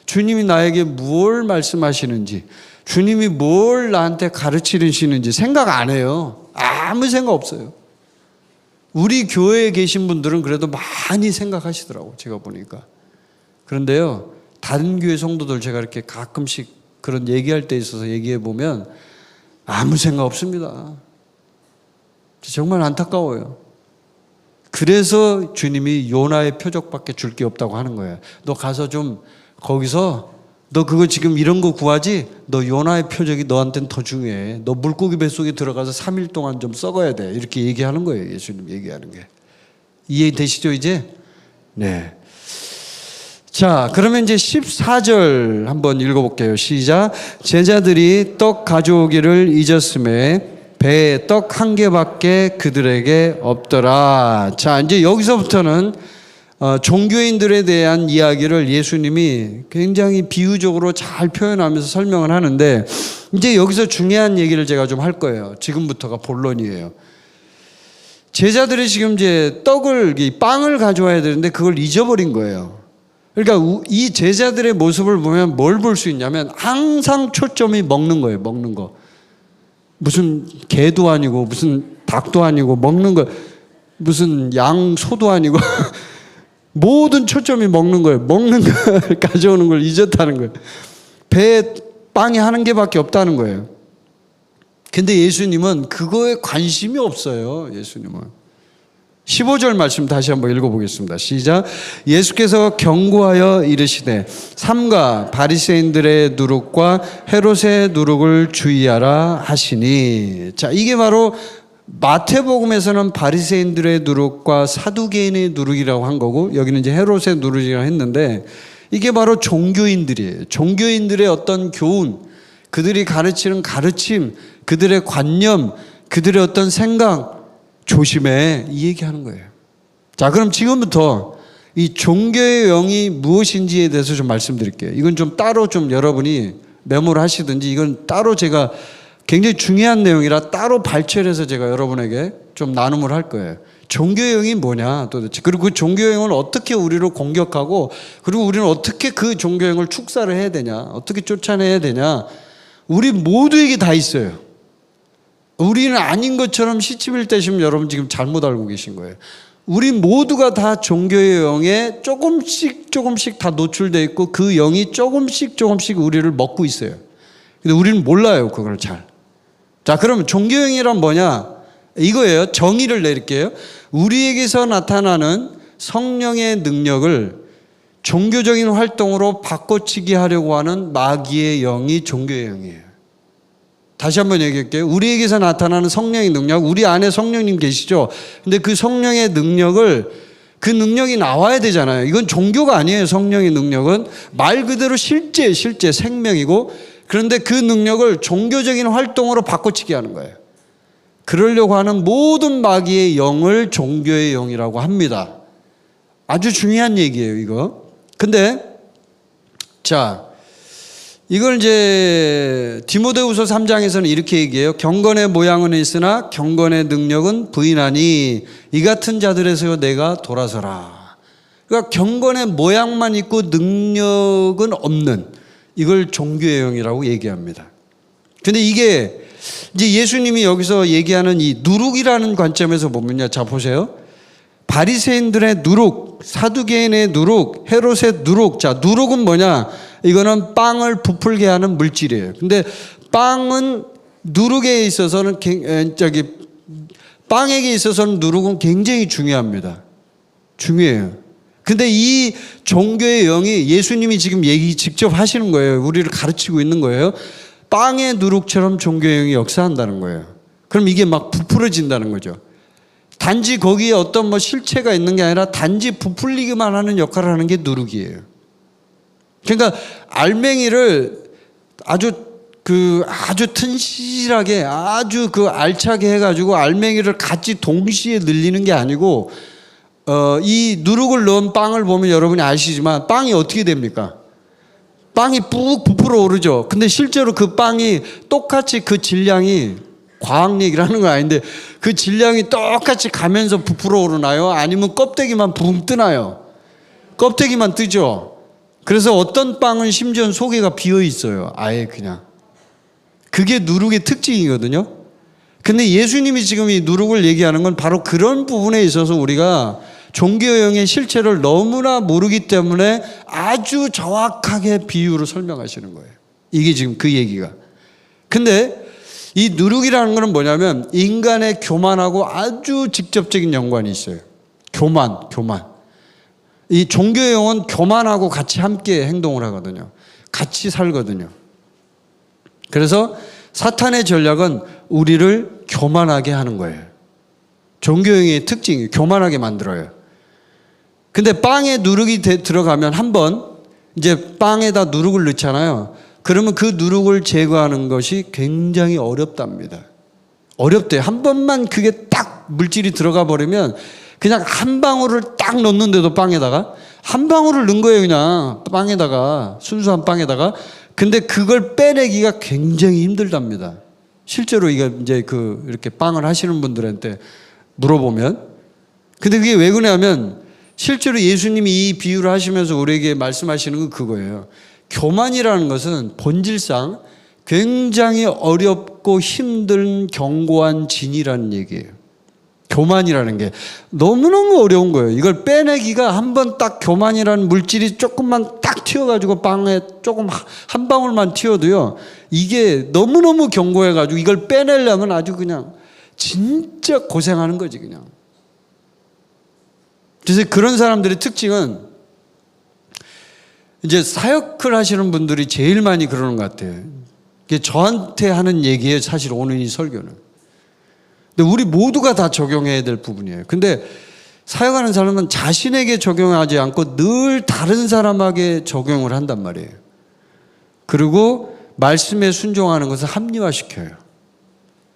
주님이 나에게 뭘 말씀하시는지, 주님이 뭘 나한테 가르치시는지 생각 안 해요. 아무 생각 없어요. 우리 교회에 계신 분들은 그래도 많이 생각하시더라고, 제가 보니까. 그런데요, 다른 교회 성도들 제가 이렇게 가끔씩 그런 얘기할 때 있어서 얘기해 보면 아무 생각 없습니다. 정말 안타까워요. 그래서 주님이 요나의 표적밖에 줄 게 없다고 하는 거예요. 너 가서 좀 거기서 너 그거 지금 이런 거 구하지? 너 요나의 표적이 너한테는 더 중요해. 너 물고기 뱃속에 들어가서 3일 동안 좀 썩어야 돼. 이렇게 얘기하는 거예요. 예수님 얘기하는 게. 이해되시죠 이제? 네. 자, 그러면 이제 14절 한번 읽어볼게요. 시작. 제자들이 떡 가져오기를 잊었음에 배에 떡 한 개밖에 그들에게 없더라. 자, 이제 여기서부터는 종교인들에 대한 이야기를 예수님이 굉장히 비유적으로 잘 표현하면서 설명을 하는데, 이제 여기서 중요한 얘기를 제가 좀 할 거예요. 지금부터가 본론이에요. 제자들이 지금 이제 빵을 가져와야 되는데 그걸 잊어버린 거예요. 그러니까 이 제자들의 모습을 보면 뭘 볼 수 있냐면 항상 초점이 먹는 거예요. 먹는 거. 무슨 개도 아니고 무슨 닭도 아니고 먹는 거, 무슨 양 소도 아니고 모든 초점이 먹는 거예요. 먹는 걸 가져오는 걸 잊었다는 거예요. 배에 빵이 한 개밖에 없다는 거예요. 근데 예수님은 그거에 관심이 없어요. 예수님은. 15절 말씀 다시 한번 읽어보겠습니다. 시작. 예수께서 경고하여 이르시되 삼가 바리새인들의 누룩과 헤롯의 누룩을 주의하라 하시니. 자, 이게 바로 마태복음에서는 바리새인들의 누룩과 사두개인의 누룩이라고 한 거고, 여기는 이제 헤롯의 누룩이라고 했는데, 이게 바로 종교인들이에요. 종교인들의 어떤 교훈, 그들이 가르치는 가르침, 그들의 관념, 그들의 어떤 생각, 조심해, 이 얘기하는 거예요. 자, 그럼 지금부터 이 종교의 영이 무엇인지에 대해서 좀 말씀드릴게요. 이건 좀 따로 좀 여러분이 메모를 하시든지, 이건 따로 제가 굉장히 중요한 내용이라 따로 발췌를 해서 제가 여러분에게 좀 나눔을 할 거예요. 종교의 영이 뭐냐 도대체, 그리고 그 종교의 영을 어떻게 우리로 공격하고, 그리고 우리는 어떻게 그 종교의 영을 축사를 해야 되냐, 어떻게 쫓아내야 되냐, 우리 모두에게 다 있어요. 우리는 아닌 것처럼 시치밀 떼시면 여러분 지금 잘못 알고 계신 거예요. 우리 모두가 다 종교의 영에 조금씩 다 노출되어 있고, 그 영이 조금씩 우리를 먹고 있어요. 근데 우리는 몰라요, 그걸 잘. 자, 그러면 종교의 영이란 뭐냐? 이거예요. 정의를 내릴게요. 우리에게서 나타나는 성령의 능력을 종교적인 활동으로 바꿔치기 하려고 하는 마귀의 영이 종교의 영이에요. 다시 한번 얘기할게요. 우리에게서 나타나는 성령의 능력, 우리 안에 성령님 계시죠? 근데 그 성령의 능력을, 그 능력이 나와야 되잖아요. 이건 종교가 아니에요. 성령의 능력은 말 그대로 실제 생명이고, 그런데 그 능력을 종교적인 활동으로 바꿔치기 하는 거예요. 그러려고 하는 모든 마귀의 영을 종교의 영이라고 합니다. 아주 중요한 얘기예요, 이거. 근데 자, 이걸 이제 디모데후서 3장에서는 이렇게 얘기해요. 경건의 모양은 있으나 경건의 능력은 부인하니 이 같은 자들에서 내가 돌아서라. 그러니까 경건의 모양만 있고 능력은 없는, 이걸 종교의 영이라고 얘기합니다. 근데 이게 이제 예수님이 여기서 얘기하는 이 누룩이라는 관점에서 보면요. 자, 보세요. 바리새인들의 누룩, 사두개인의 누룩, 헤롯의 누룩. 자, 누룩은 뭐냐? 이거는 빵을 부풀게 하는 물질이에요. 근데 빵은 누룩에 있어서는 빵에게 있어서는 누룩은 굉장히 중요합니다. 중요해요. 근데 이 종교의 영이 예수님이 지금 얘기 직접 하시는 거예요. 우리를 가르치고 있는 거예요. 빵의 누룩처럼 종교의 영이 역사한다는 거예요. 그럼 이게 막 부풀어진다는 거죠. 단지 거기에 어떤 뭐 실체가 있는 게 아니라 단지 부풀리기만 하는 역할을 하는 게 누룩이에요. 그러니까 알맹이를 아주 튼실하게 아주 알차게 해가지고 알맹이를 같이 동시에 늘리는 게 아니고 이 누룩을 넣은 빵을 보면 여러분이 아시지만 빵이 어떻게 됩니까? 빵이 푹 부풀어 오르죠. 근데 실제로 그 빵이 똑같이 그 질량이, 과학 얘기를 하는 건 아닌데 그 질량이 똑같이 가면서 부풀어 오르나요? 아니면 껍데기만 붕 뜨나요? 껍데기만 뜨죠. 그래서 어떤 빵은 심지어 속에가 비어 있어요. 아예 그냥. 그게 누룩의 특징이거든요. 근데 예수님이 지금 이 누룩을 얘기하는 건 바로 그런 부분에 있어서 우리가 종교형의 실체를 너무나 모르기 때문에 아주 정확하게 비유로 설명하시는 거예요. 이게 지금 그 얘기가. 근데 이 누룩이라는 건 뭐냐면 인간의 교만하고 아주 직접적인 연관이 있어요. 교만. 이 종교의 영은 교만하고 같이 함께 행동을 하거든요. 같이 살거든요. 그래서 사탄의 전략은 우리를 교만하게 하는 거예요. 종교의 특징이 교만하게 만들어요. 근데 빵에 누룩이 들어가면 한번 이제 빵에다 누룩을 넣잖아요. 그러면 그 누룩을 제거하는 것이 굉장히 어렵답니다. 어렵대요. 한 번만 그게 딱 물질이 들어가 버리면 그냥 한 방울을 딱 넣는데도 빵에다가 한 방울을 넣은 거예요. 그냥 빵에다가, 순수한 빵에다가. 근데 그걸 빼내기가 굉장히 힘들답니다. 실제로 이게 이제 이렇게 빵을 하시는 분들한테 물어보면. 근데 그게 왜 그러냐면 실제로 예수님이 이 비유를 하시면서 우리에게 말씀하시는 건 그거예요. 교만이라는 것은 본질상 굉장히 어렵고 힘든 견고한 진이라는 얘기예요. 교만이라는 게 너무너무 어려운 거예요. 이걸 빼내기가 한번 딱 교만이라는 물질이 조금만 딱 튀어가지고 빵에 조금 한 방울만 튀어도요. 이게 너무너무 견고해가지고 이걸 빼내려면 아주 그냥 진짜 고생하는 거지 그냥. 그래서 그런 사람들의 특징은 이제 사역을 하시는 분들이 제일 많이 그러는 것 같아요. 이게 저한테 하는 얘기예요. 사실 오늘 이 설교는. 근데 우리 모두가 다 적용해야 될 부분이에요. 근데 사역하는 사람은 자신에게 적용하지 않고 늘 다른 사람에게 적용을 한단 말이에요. 그리고 말씀에 순종하는 것을 합리화시켜요.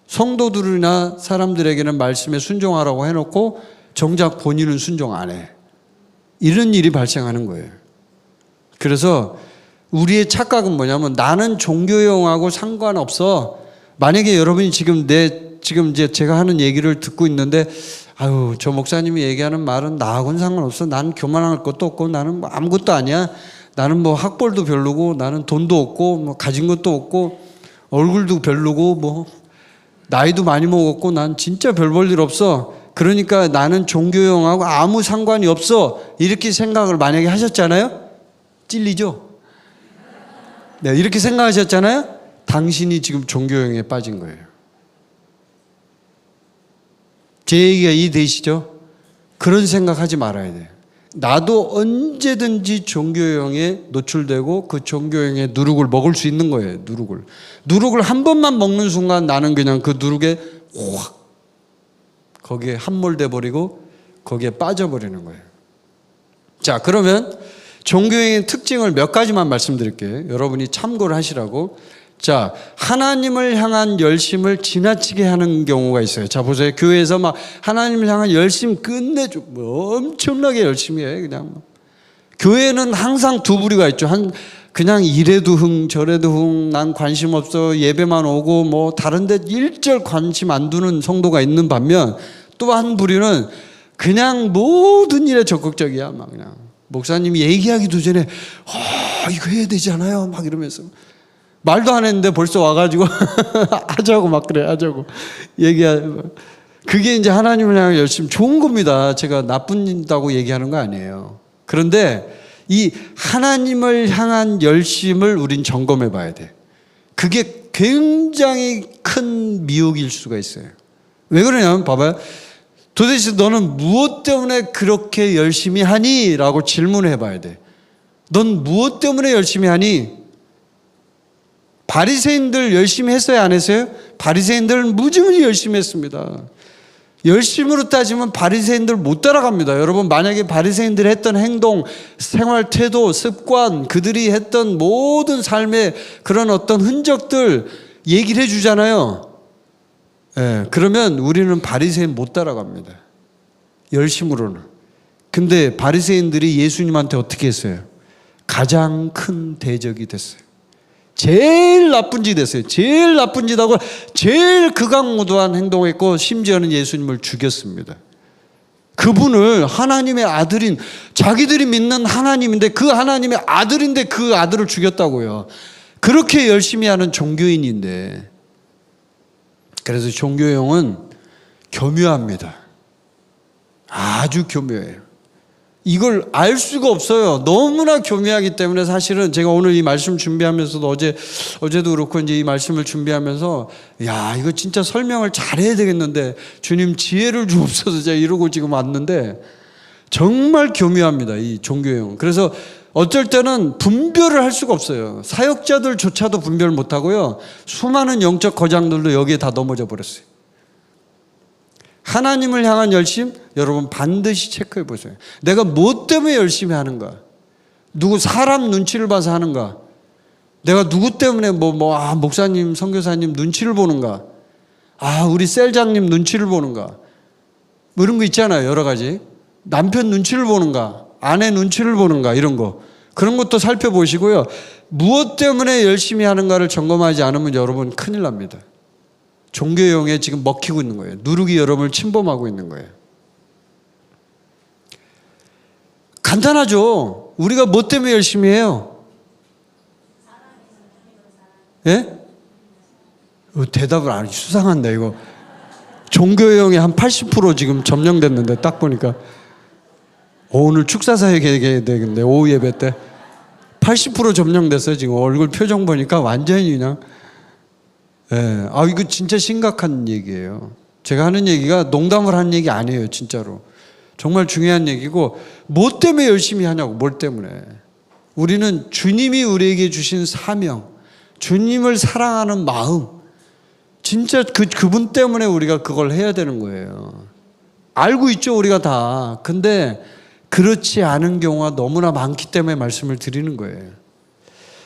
성도들이나 사람들에게는 말씀에 순종하라고 해놓고 정작 본인은 순종 안 해. 이런 일이 발생하는 거예요. 그래서 우리의 착각은 뭐냐면 나는 종교형하고 상관없어. 만약에 여러분이 지금 이제 제가 하는 얘기를 듣고 있는데 아유 저 목사님이 얘기하는 말은 나하고는 상관없어. 나는 교만할 것도 없고 나는 뭐 아무것도 아니야. 나는 뭐 학벌도 별로고 나는 돈도 없고 뭐 가진 것도 없고 얼굴도 별로고 뭐 나이도 많이 먹었고 난 진짜 별 볼 일 없어. 그러니까 나는 종교형하고 아무 상관이 없어. 이렇게 생각을 만약에 하셨잖아요. 찔리죠? 네, 이렇게 생각하셨잖아요. 당신이 지금 종교형에 빠진 거예요. 제 얘기가 이해되시죠? 그런 생각하지 말아야 돼요. 나도 언제든지 종교형에 노출되고 그 종교형의 누룩을 먹을 수 있는 거예요. 누룩을 한 번만 먹는 순간 나는 그냥 그 누룩에 확 거기에 함몰돼 버리고 거기에 빠져버리는 거예요. 자, 그러면 종교형의 특징을 몇 가지만 말씀드릴게요. 여러분이 참고를 하시라고. 자, 하나님을 향한 열심을 지나치게 하는 경우가 있어요. 자, 보세요. 교회에서 막 하나님을 향한 열심 끝내줘. 뭐 엄청나게 열심히 해. 그냥. 교회는 항상 두 부류가 있죠. 그냥 이래도 저래도 난 관심 없어, 예배만 오고 뭐 다른 데 일절 관심 안 두는 성도가 있는 반면, 또 한 부류는 그냥 모든 일에 적극적이야. 막 그냥 목사님이 얘기하기도 전에 이거 해야 되지 않아요? 막 이러면서 말도 안 했는데 벌써 와가지고 하자고 막 그래, 하자고 얘기하고. 그게 이제 하나님을 향해 열심히, 좋은 겁니다. 제가 나쁜다고 얘기하는 거 아니에요. 그런데 이 하나님을 향한 열심을 우린 점검해 봐야 돼. 그게 굉장히 큰 미혹일 수가 있어요. 왜 그러냐면 봐봐요. 도대체 너는 무엇 때문에 그렇게 열심히 하니? 라고 질문을 해봐야 돼. 넌 무엇 때문에 열심히 하니? 바리새인들 열심히 했어요, 안 했어요? 바리새인들은 무지무지 열심히 했습니다. 열심으로 따지면 바리새인들 못 따라갑니다. 여러분, 만약에 바리새인들이 했던 행동, 생활 태도, 습관, 그들이 했던 모든 삶의 그런 어떤 흔적들 얘기를 해주잖아요. 그러면 우리는 바리새인 못 따라갑니다. 열심으로는. 근데 바리새인들이 예수님한테 어떻게 했어요? 가장 큰 대적이 됐어요. 제일 나쁜 짓 했어요. 제일 나쁜 짓하고 제일 극악무도한 행동했고, 심지어는 예수님을 죽였습니다. 그분을 하나님의 아들인, 자기들이 믿는 하나님인데, 그 하나님의 아들인데 그 아들을 죽였다고요. 그렇게 열심히 하는 종교인인데. 그래서 종교형은 교묘합니다. 아주 교묘해요. 이걸 알 수가 없어요. 너무나 교묘하기 때문에. 사실은 제가 오늘 이 말씀 준비하면서도 어제도 그렇고 이제 이 말씀을 준비하면서, 야, 이거 진짜 설명을 잘해야 되겠는데 주님 지혜를 주옵소서 제가 이러고 지금 왔는데, 정말 교묘합니다, 이 종교형. 그래서 어쩔 때는 분별을 할 수가 없어요. 사역자들조차도 분별 못하고요, 수많은 영적 거장들도 여기에 다 넘어져 버렸어요. 하나님을 향한 열심, 여러분 반드시 체크해 보세요. 내가 뭐 때문에 열심히 하는가? 누구 사람 눈치를 봐서 하는가? 내가 누구 때문에 목사님, 선교사님 눈치를 보는가? 우리 셀장님 눈치를 보는가? 뭐 이런 거 있잖아요, 여러 가지. 남편 눈치를 보는가? 아내 눈치를 보는가? 이런 거. 그런 것도 살펴보시고요. 무엇 때문에 열심히 하는가를 점검하지 않으면 여러분 큰일 납니다. 종교형에 지금 먹히고 있는 거예요. 누룩이 여러분을 침범하고 있는 거예요. 간단하죠. 우리가 뭐 때문에 열심히 해요? 예? 대답을 안 해. 수상한데 이거. 종교형의 한 80% 지금 점령됐는데 딱 보니까. 오늘 축사사역 해야 되겠는데 오후 예배 때 80% 점령됐어요. 지금 얼굴 표정 보니까 완전히 그냥. 이거 진짜 심각한 얘기예요. 제가 하는 얘기가 농담을 하는 얘기 아니에요. 진짜로. 정말 중요한 얘기고, 뭐 때문에 열심히 하냐고, 뭘 때문에. 우리는 주님이 우리에게 주신 사명, 주님을 사랑하는 마음, 진짜 그분 때문에 우리가 그걸 해야 되는 거예요. 알고 있죠, 우리가 다. 근데 그렇지 않은 경우가 너무나 많기 때문에 말씀을 드리는 거예요.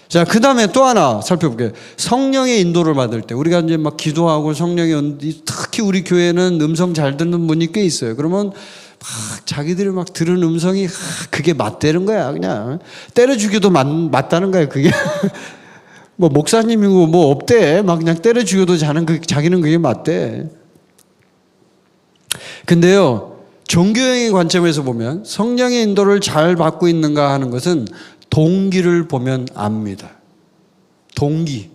자, 그 다음에 또 하나 살펴볼게요. 성령의 인도를 받을 때, 우리가 이제 막 기도하고 특히 우리 교회는 음성 잘 듣는 분이 꽤 있어요. 그러면 막 자기들이 막 들은 음성이 그게 맞다는 거야. 그냥 때려 죽여도 맞다는 거야, 그게. 뭐 목사님이고 뭐 없대. 막 그냥 때려 죽여도 자기는 그게 맞대. 근데요, 종교형의 관점에서 보면 성령의 인도를 잘 받고 있는가 하는 것은 동기를 보면 압니다. 동기.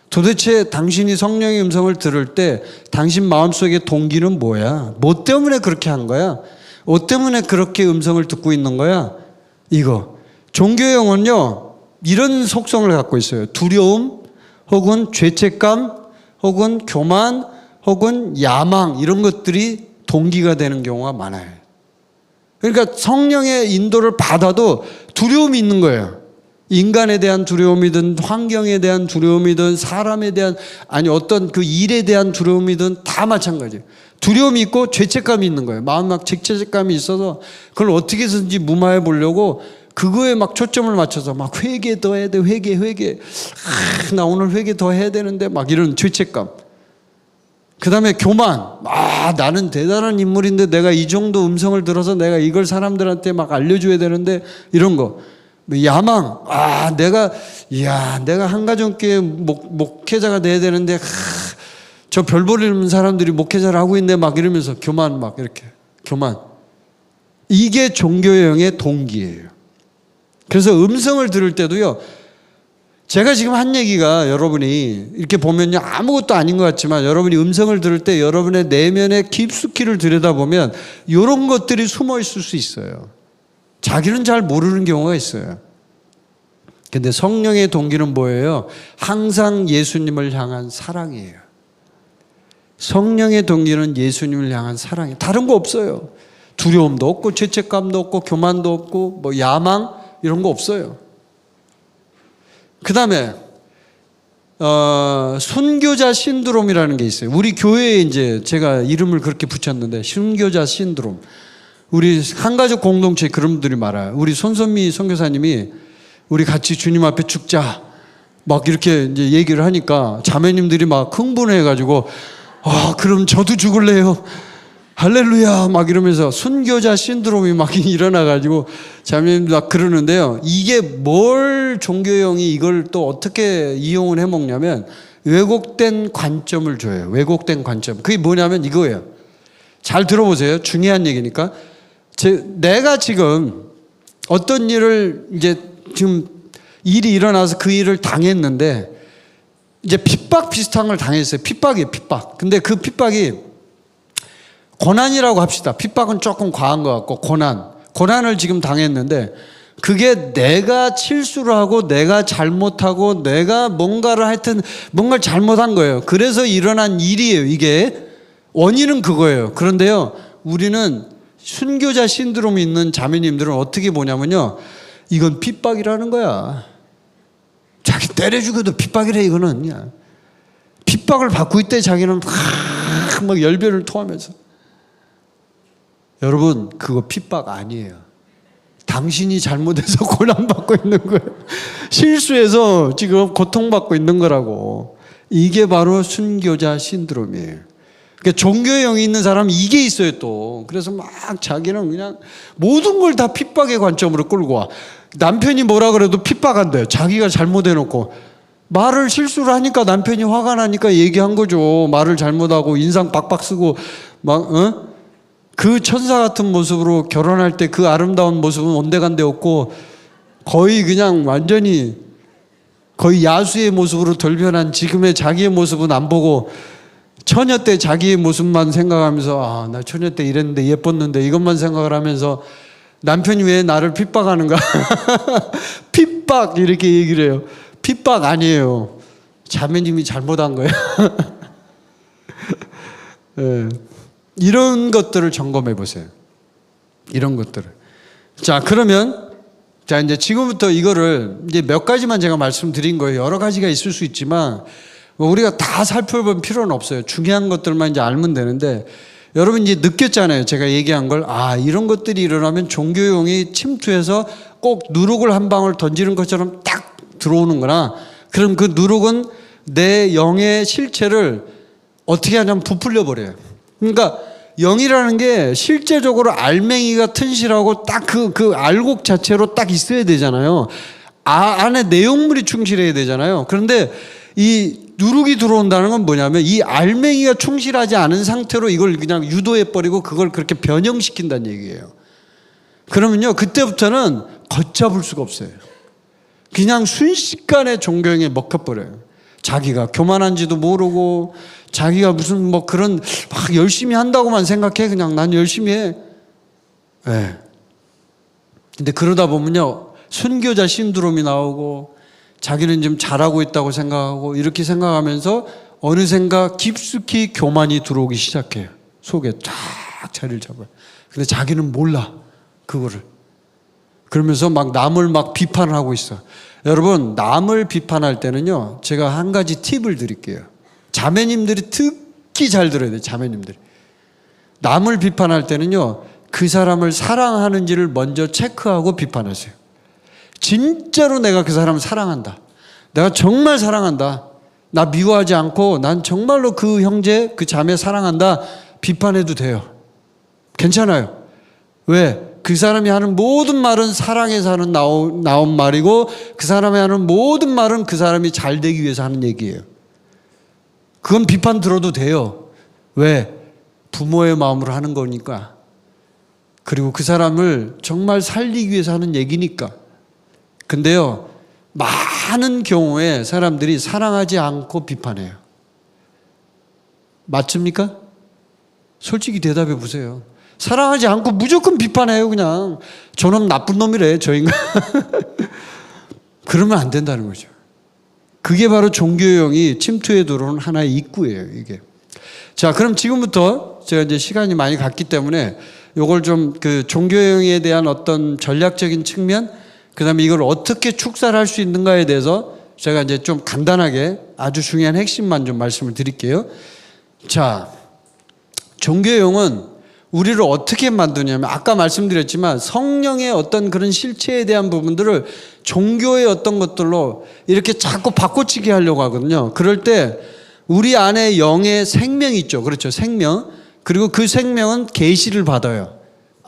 도대체 당신이 성령의 음성을 들을 때 당신 마음속의 동기는 뭐야? 뭐 때문에 그렇게 한 거야? 뭐 때문에 그렇게 음성을 듣고 있는 거야? 이거. 종교형은요, 이런 속성을 갖고 있어요. 두려움, 혹은 죄책감, 혹은 교만, 혹은 야망, 이런 것들이 동기가 되는 경우가 많아요. 그러니까 성령의 인도를 받아도 두려움이 있는 거예요. 인간에 대한 두려움이든 환경에 대한 두려움이든 사람에 대한, 어떤 그 일에 대한 두려움이든 다 마찬가지예요. 두려움이 있고 죄책감이 있는 거예요. 마음 막 죄책감이 있어서 그걸 어떻게 해서든지 무마해 보려고 그거에 막 초점을 맞춰서 막 회개 더 해야 돼, 회개. 나 오늘 회개 더 해야 되는데 막 이런 죄책감. 그 다음에 교만. 나는 대단한 인물인데 내가 이 정도 음성을 들어서 내가 이걸 사람들한테 막 알려줘야 되는데 이런 거. 뭐 야망, 내가 한가정교회 목회자가 돼야 되는데, 저 별 보리는 사람들이 목회자를 하고 있네, 막 이러면서 교만, 막 이렇게, 교만. 이게 종교형의 동기예요. 그래서 음성을 들을 때도요, 제가 지금 한 얘기가 여러분이 이렇게 보면요, 아무것도 아닌 것 같지만 여러분이 음성을 들을 때 여러분의 내면의 깊숙이를 들여다보면 이런 것들이 숨어 있을 수 있어요. 자기는 잘 모르는 경우가 있어요. 근데 성령의 동기는 뭐예요? 항상 예수님을 향한 사랑이에요. 성령의 동기는 예수님을 향한 사랑이에요. 다른 거 없어요. 두려움도 없고 죄책감도 없고 교만도 없고 뭐 야망 이런 거 없어요. 그 다음에 순교자 신드롬이라는 게 있어요. 우리 교회에 이제 제가 이름을 그렇게 붙였는데 순교자 신드롬. 우리 한가족 공동체에 그런 분들이 많아요. 우리 손선미 선교사님이 우리 같이 주님 앞에 죽자 막 이렇게 이제 얘기를 하니까 자매님들이 막 흥분해가지고 그럼 저도 죽을래요. 할렐루야 막 이러면서 순교자 신드롬이 막 일어나가지고 자매님들 막 그러는데요. 이게 뭘 종교형이 이걸 또 어떻게 이용을 해먹냐면 왜곡된 관점을 줘요. 왜곡된 관점. 그게 뭐냐면 이거예요. 잘 들어보세요. 중요한 얘기니까. 내가 지금 어떤 일을 이제 지금 일이 일어나서 그 일을 당했는데 이제 핍박 비슷한 걸 당했어요. 핍박이에요. 핍박. 근데 그 핍박이 고난이라고 합시다. 핍박은 조금 과한 것 같고 고난을 지금 당했는데 그게 내가 실수를 하고 내가 잘못하고 내가 뭔가를 하여튼 뭔가를 잘못한 거예요. 그래서 일어난 일이에요. 이게 원인은 그거예요. 그런데요, 우리는 순교자 신드롬이 있는 자매님들은 어떻게 보냐면요, 이건 핍박이라는 거야. 자기 때려 죽여도 핍박이래. 이거는 그냥 핍박을 받고 있대. 자기는 막 열변을 토하면서. 여러분, 그거 핍박 아니에요. 당신이 잘못해서 고난받고 있는 거예요. 실수해서 지금 고통받고 있는 거라고. 이게 바로 순교자 신드롬이에요. 그러니까 종교에 영이 있는 사람은 이게 있어요 또. 그래서 막 자기는 그냥 모든 걸 다 핍박의 관점으로 끌고 와. 남편이 뭐라 그래도 핍박한대요. 자기가 잘못해놓고. 말을 실수를 하니까 남편이 화가 나니까 얘기한 거죠. 말을 잘못하고 인상 박박 쓰고 막 그 천사 같은 모습으로 결혼할 때 그 아름다운 모습은 온데간데 없고 거의 그냥 완전히 거의 야수의 모습으로 돌변한 지금의 자기의 모습은 안 보고 처녀 때 자기의 모습만 생각하면서 나 처녀 때 이랬는데 예뻤는데 이것만 생각을 하면서 남편이 왜 나를 핍박하는가. 핍박 이렇게 얘기를 해요. 핍박 아니에요. 자매님이 잘못한 거예요. 네. 이런 것들을 점검해 보세요. 이런 것들을. 자, 그러면 이제 지금부터 이거를 이제 몇 가지만 제가 말씀드린 거예요. 여러 가지가 있을 수 있지만 우리가 다 살펴볼 필요는 없어요. 중요한 것들만 이제 알면 되는데, 여러분 이제 느꼈잖아요. 제가 얘기한 걸. 이런 것들이 일어나면 종교용이 침투해서 꼭 누룩을 한 방울 던지는 것처럼 딱 들어오는구나. 그럼 그 누룩은 내 영의 실체를 어떻게 하냐면 부풀려 버려요. 그러니까 영이라는 게 실제적으로 알맹이가 튼실하고 딱 그 알곡 자체로 딱 있어야 되잖아요. 안에 내용물이 충실해야 되잖아요. 그런데 이 누룩이 들어온다는 건 뭐냐면 이 알맹이가 충실하지 않은 상태로 이걸 그냥 유도해버리고 그걸 그렇게 변형시킨다는 얘기예요. 그러면요, 그때부터는 걷잡을 수가 없어요. 그냥 순식간에 종교형에 먹혀버려요. 자기가 교만한지도 모르고 자기가 무슨 뭐 그런 막 열심히 한다고만 생각해. 그냥 난 열심히 해. 네. 근데 그러다 보면요, 순교자 신드롬이 나오고 자기는 좀 잘하고 있다고 생각하고 이렇게 생각하면서 어느샌가 깊숙이 교만이 들어오기 시작해요. 속에 쫙 자리를 잡아요. 근데 자기는 몰라 그거를. 그러면서 막 남을 막 비판을 하고 있어. 여러분, 남을 비판할 때는요, 제가 한 가지 팁을 드릴게요. 자매님들이 특히 잘 들어야 돼요. 자매님들이. 남을 비판할 때는요, 그 사람을 사랑하는지를 먼저 체크하고 비판하세요. 진짜로 내가 그 사람을 사랑한다. 내가 정말 사랑한다. 나 미워하지 않고 난 정말로 그 형제, 그 자매 사랑한다. 비판해도 돼요. 괜찮아요. 왜? 그 사람이 하는 모든 말은 사랑에서 하는 나온 말이고 그 사람이 하는 모든 말은 그 사람이 잘 되기 위해서 하는 얘기예요. 그건 비판 들어도 돼요. 왜? 부모의 마음으로 하는 거니까. 그리고 그 사람을 정말 살리기 위해서 하는 얘기니까. 근데요, 많은 경우에 사람들이 사랑하지 않고 비판해요. 맞습니까? 솔직히 대답해 보세요. 사랑하지 않고 무조건 비판해요. 그냥 저놈 나쁜 놈이래, 저 인간. 그러면 안 된다는 거죠. 그게 바로 종교형이 침투해 들어오는 하나의 입구예요, 이게. 자, 그럼 지금부터 제가 이제 시간이 많이 갔기 때문에 요걸 좀 그 종교형에 대한 어떤 전략적인 측면, 그 다음에 이걸 어떻게 축사를 할 수 있는가에 대해서 제가 이제 좀 간단하게 아주 중요한 핵심만 좀 말씀을 드릴게요. 자, 종교형은 우리를 어떻게 만드냐면 아까 말씀드렸지만 성령의 어떤 그런 실체에 대한 부분들을 종교의 어떤 것들로 이렇게 자꾸 바꿔치기 하려고 하거든요. 그럴 때 우리 안에 영의 생명이 있죠. 그렇죠. 생명. 그리고 그 생명은 계시를 받아요.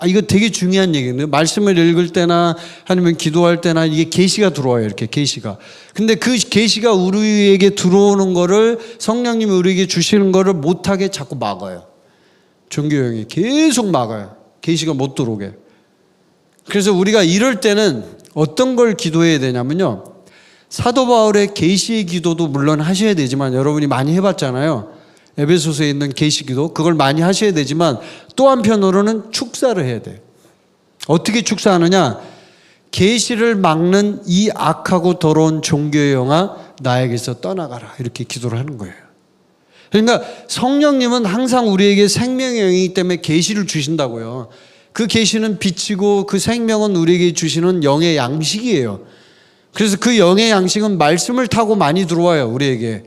이거 되게 중요한 얘기인데 말씀을 읽을 때나 아니면 기도할 때나 이게 계시가 들어와요. 이렇게 계시가. 근데 그 계시가 우리에게 들어오는 거를 성령님이 우리에게 주시는 거를 못하게 자꾸 막아요. 종교형이 계속 막아요. 계시가 못 들어오게. 그래서 우리가 이럴 때는 어떤 걸 기도해야 되냐면요. 사도 바울의 계시의 기도도 물론 하셔야 되지만 여러분이 많이 해봤잖아요. 에베소서에 있는 계시 기도 그걸 많이 하셔야 되지만 또 한편으로는 축사를 해야 돼요. 어떻게 축사하느냐? 계시를 막는 이 악하고 더러운 종교의 영아 나에게서 떠나가라 이렇게 기도를 하는 거예요. 그러니까 성령님은 항상 우리에게 생명의 영이기 때문에 계시를 주신다고요. 그 계시는 빛이고 그 생명은 우리에게 주시는 영의 양식이에요. 그래서 그 영의 양식은 말씀을 타고 많이 들어와요. 우리에게.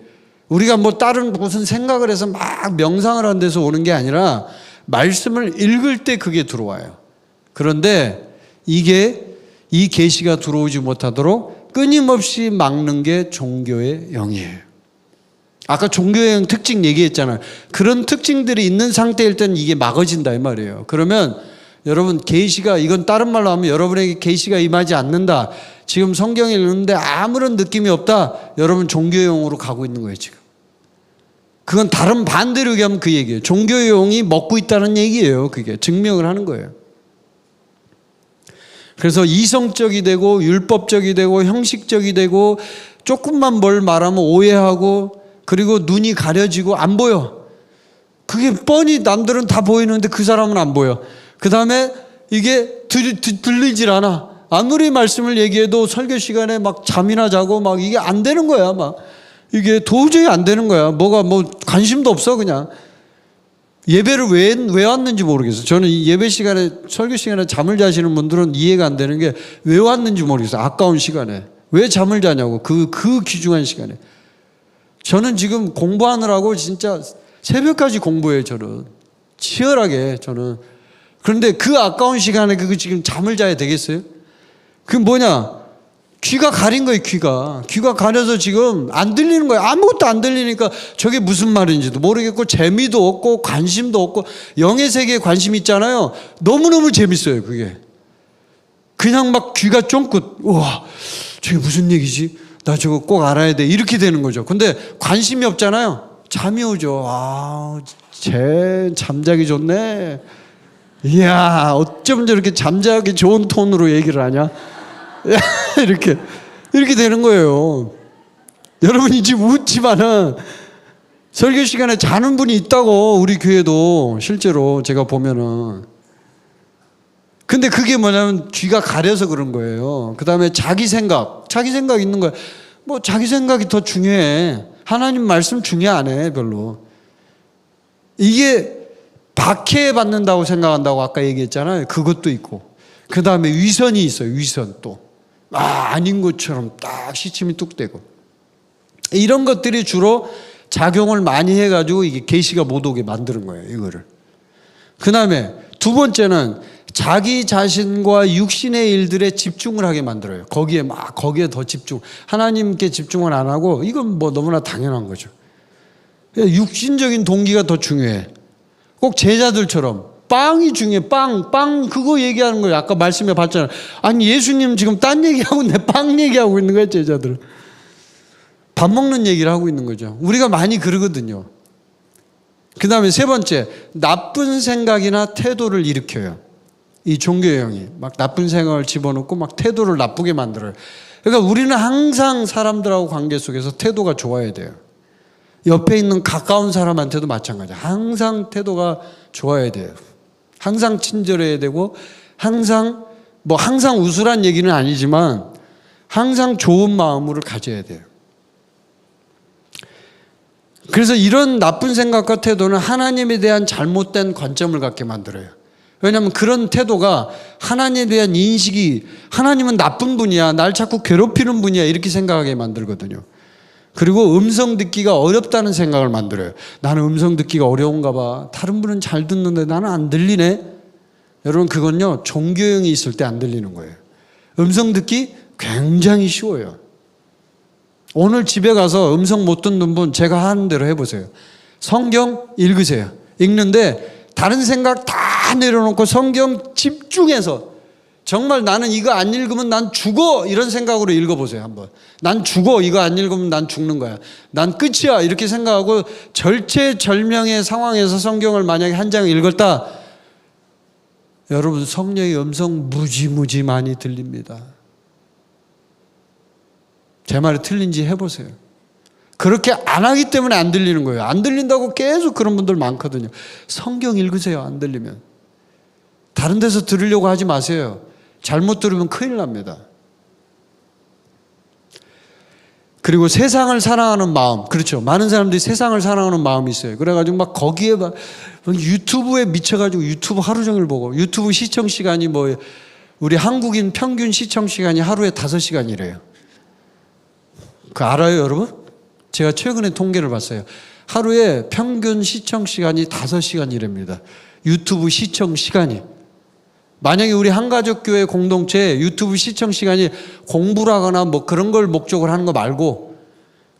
우리가 뭐 다른 무슨 생각을 해서 막 명상을 한 데서 오는 게 아니라 말씀을 읽을 때 그게 들어와요. 그런데 이게 이 계시가 들어오지 못하도록 끊임없이 막는 게 종교의 영이에요. 아까 종교의 영 특징 얘기했잖아요. 그런 특징들이 있는 상태일 때는 이게 막아진다 이 말이에요. 그러면 여러분 계시가 이건 다른 말로 하면 여러분에게 계시가 임하지 않는다. 지금 성경을 읽는데 아무런 느낌이 없다. 여러분 종교의 영으로 가고 있는 거예요 지금. 그건 다른 반대로 얘기하면 그 얘기예요. 종교의 영이 먹고 있다는 얘기예요. 그게 증명을 하는 거예요. 그래서 이성적이 되고 율법적이 되고 형식적이 되고 조금만 뭘 말하면 오해하고 그리고 눈이 가려지고 안 보여. 그게 뻔히 남들은 다 보이는데 그 사람은 안 보여. 그 다음에 이게 들리질 않아. 아무리 말씀을 얘기해도 설교 시간에 막 잠이나 자고 막 이게 안 되는 거야. 막 이게 도저히 안 되는 거야. 뭐가 뭐 관심도 없어 그냥. 예배를 왜 왔는지 모르겠어. 저는 이 예배 시간에 설교 시간에 잠을 자시는 분들은 이해가 안 되는 게 왜 왔는지 모르겠어. 아까운 시간에 왜 잠을 자냐고 그 귀중한 시간에. 저는 지금 공부하느라고 진짜 새벽까지 공부해요. 저는 치열하게 저는. 그런데 그 아까운 시간에 그거 지금 잠을 자야 되겠어요? 그게 뭐냐? 귀가 가린 거예요. 귀가 가려서 지금 안 들리는 거예요. 아무것도 안 들리니까 저게 무슨 말인지도 모르겠고 재미도 없고 관심도 없고 영의 세계에 관심 있잖아요. 너무너무 재밌어요. 그게 그냥 막 귀가 쫑긋. 우와 저게 무슨 얘기지? 나 저거 꼭 알아야 돼. 이렇게 되는 거죠. 근데 관심이 없잖아요. 잠이 오죠. 쟤 잠자기 좋네. 이야 어쩜 저렇게 잠자기 좋은 톤으로 얘기를 하냐. 이렇게 되는 거예요. 여러분이 지금 웃지만은 설교 시간에 자는 분이 있다고 우리 교회도 실제로 제가 보면은. 근데 그게 뭐냐면 귀가 가려서 그런 거예요. 그 다음에 자기 생각 있는 거예요. 뭐 자기 생각이 더 중요해. 하나님 말씀 중요 안 해 별로. 이게 박해받는다고 생각한다고 아까 얘기했잖아요. 그것도 있고 그 다음에 위선이 있어요. 위선 또 아닌 것처럼 딱 시침이 뚝 떼고 이런 것들이 주로 작용을 많이 해가지고 이게 계시가 못 오게 만드는 거예요. 이거를. 그 다음에 두 번째는 자기 자신과 육신의 일들에 집중을 하게 만들어요. 거기에 더 집중. 하나님께 집중을 안 하고 이건 뭐 너무나 당연한 거죠. 육신적인 동기가 더 중요해. 꼭 제자들처럼 빵이 중요해. 빵 그거 얘기하는 거예요. 아까 말씀해 봤잖아요. 아니 예수님 지금 딴 얘기하고 있는데 빵 얘기하고 있는 거예요. 제자들. 밥 먹는 얘기를 하고 있는 거죠. 우리가 많이 그러거든요. 그 다음에 세 번째, 나쁜 생각이나 태도를 일으켜요. 이 종교형이 막 나쁜 생각을 집어넣고 막 태도를 나쁘게 만들어요. 그러니까 우리는 항상 사람들하고 관계 속에서 태도가 좋아야 돼요. 옆에 있는 가까운 사람한테도 마찬가지예요. 항상 태도가 좋아야 돼요. 항상 친절해야 되고 항상 우스란 얘기는 아니지만 항상 좋은 마음을 가져야 돼요. 그래서 이런 나쁜 생각과 태도는 하나님에 대한 잘못된 관점을 갖게 만들어요. 왜냐하면 그런 태도가 하나님에 대한 인식이 하나님은 나쁜 분이야, 날 자꾸 괴롭히는 분이야 이렇게 생각하게 만들거든요. 그리고 음성 듣기가 어렵다는 생각을 만들어요. 나는 음성 듣기가 어려운가 봐. 다른 분은 잘 듣는데 나는 안 들리네. 여러분 그건요 종교형이 있을 때 안 들리는 거예요. 음성 듣기 굉장히 쉬워요. 오늘 집에 가서 음성 못 듣는 분 제가 하는 대로 해보세요. 성경 읽으세요. 읽는데 다른 생각 다 내려놓고 성경 집중해서 정말 나는 이거 안 읽으면 난 죽어 이런 생각으로 읽어보세요. 한번. 난 죽어 이거 안 읽으면 난 죽는 거야. 난 끝이야 이렇게 생각하고 절체절명의 상황에서 성경을 만약에 한 장 읽었다. 여러분 성령의 음성 무지무지 많이 들립니다. 제 말이 틀린지 해보세요. 그렇게 안 하기 때문에 안 들리는 거예요. 안 들린다고 계속 그런 분들 많거든요. 성경 읽으세요. 안 들리면. 다른 데서 들으려고 하지 마세요. 잘못 들으면 큰일 납니다. 그리고 세상을 사랑하는 마음. 그렇죠. 많은 사람들이 세상을 사랑하는 마음이 있어요. 그래가지고 막 거기에 막 유튜브에 미쳐가지고 유튜브 하루 종일 보고 유튜브 시청 시간이 우리 한국인 평균 시청 시간이 하루에 5시간이래요. 그거 알아요, 여러분? 제가 최근에 통계를 봤어요. 하루에 평균 시청 시간이 5시간이랍니다. 유튜브 시청 시간이. 만약에 우리 한가족교회 공동체에 유튜브 시청 시간이 공부를 하거나 그런 걸 목적으로 하는 거 말고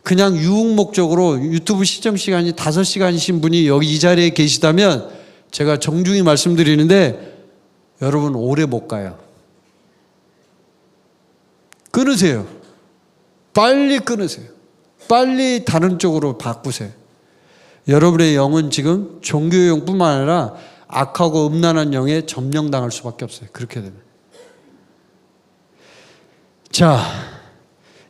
그냥 유흥 목적으로 유튜브 시청 시간이 5시간이신 분이 여기 이 자리에 계시다면 제가 정중히 말씀드리는데 여러분 오래 못 가요. 끊으세요. 빨리 끊으세요. 빨리 다른 쪽으로 바꾸세요. 여러분의 영은 지금 종교용뿐만 아니라 악하고 음란한 영에 점령당할 수밖에 없어요. 그렇게 되면. 자,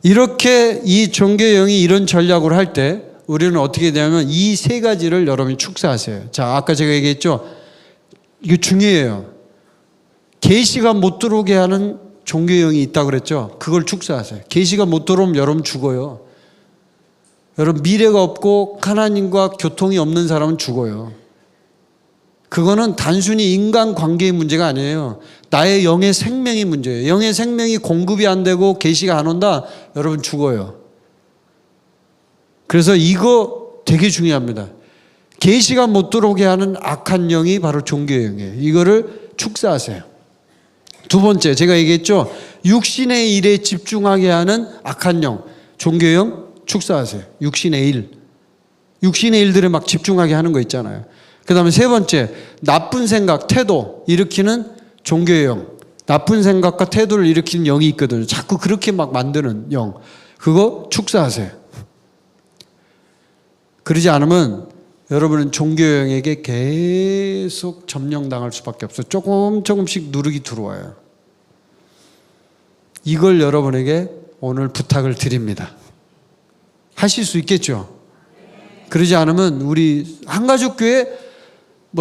이렇게 이 종교용이 이런 전략을 할 때 우리는 어떻게 되냐면 이 세 가지를 여러분이 축사하세요. 자, 아까 제가 얘기했죠. 이거 중요해요. 계시가 못 들어오게 하는 종교형이 있다고 그랬죠. 그걸 축사하세요. 계시가 못 들어오면 여러분 죽어요. 여러분 미래가 없고 하나님과 교통이 없는 사람은 죽어요. 그거는 단순히 인간관계의 문제가 아니에요. 나의 영의 생명이 문제예요. 영의 생명이 공급이 안 되고 계시가 안 온다. 여러분 죽어요. 그래서 이거 되게 중요합니다. 계시가 못 들어오게 하는 악한 영이 바로 종교의 영이에요. 이거를 축사하세요. 두 번째 제가 얘기했죠. 육신의 일에 집중하게 하는 악한 영, 종교의 영 축사하세요. 육신의 일. 육신의 일들에 막 집중하게 하는 거 있잖아요. 그 다음에 세 번째, 나쁜 생각, 태도 일으키는 종교의 영. 나쁜 생각과 태도를 일으키는 영이 있거든요. 자꾸 그렇게 막 만드는 영. 그거 축사하세요. 그러지 않으면 여러분은 종교의 영에게 계속 점령당할 수밖에 없어요. 조금씩 누르기 들어와요. 이걸 여러분에게 오늘 부탁을 드립니다. 하실 수 있겠죠? 그러지 않으면 우리 한가족교회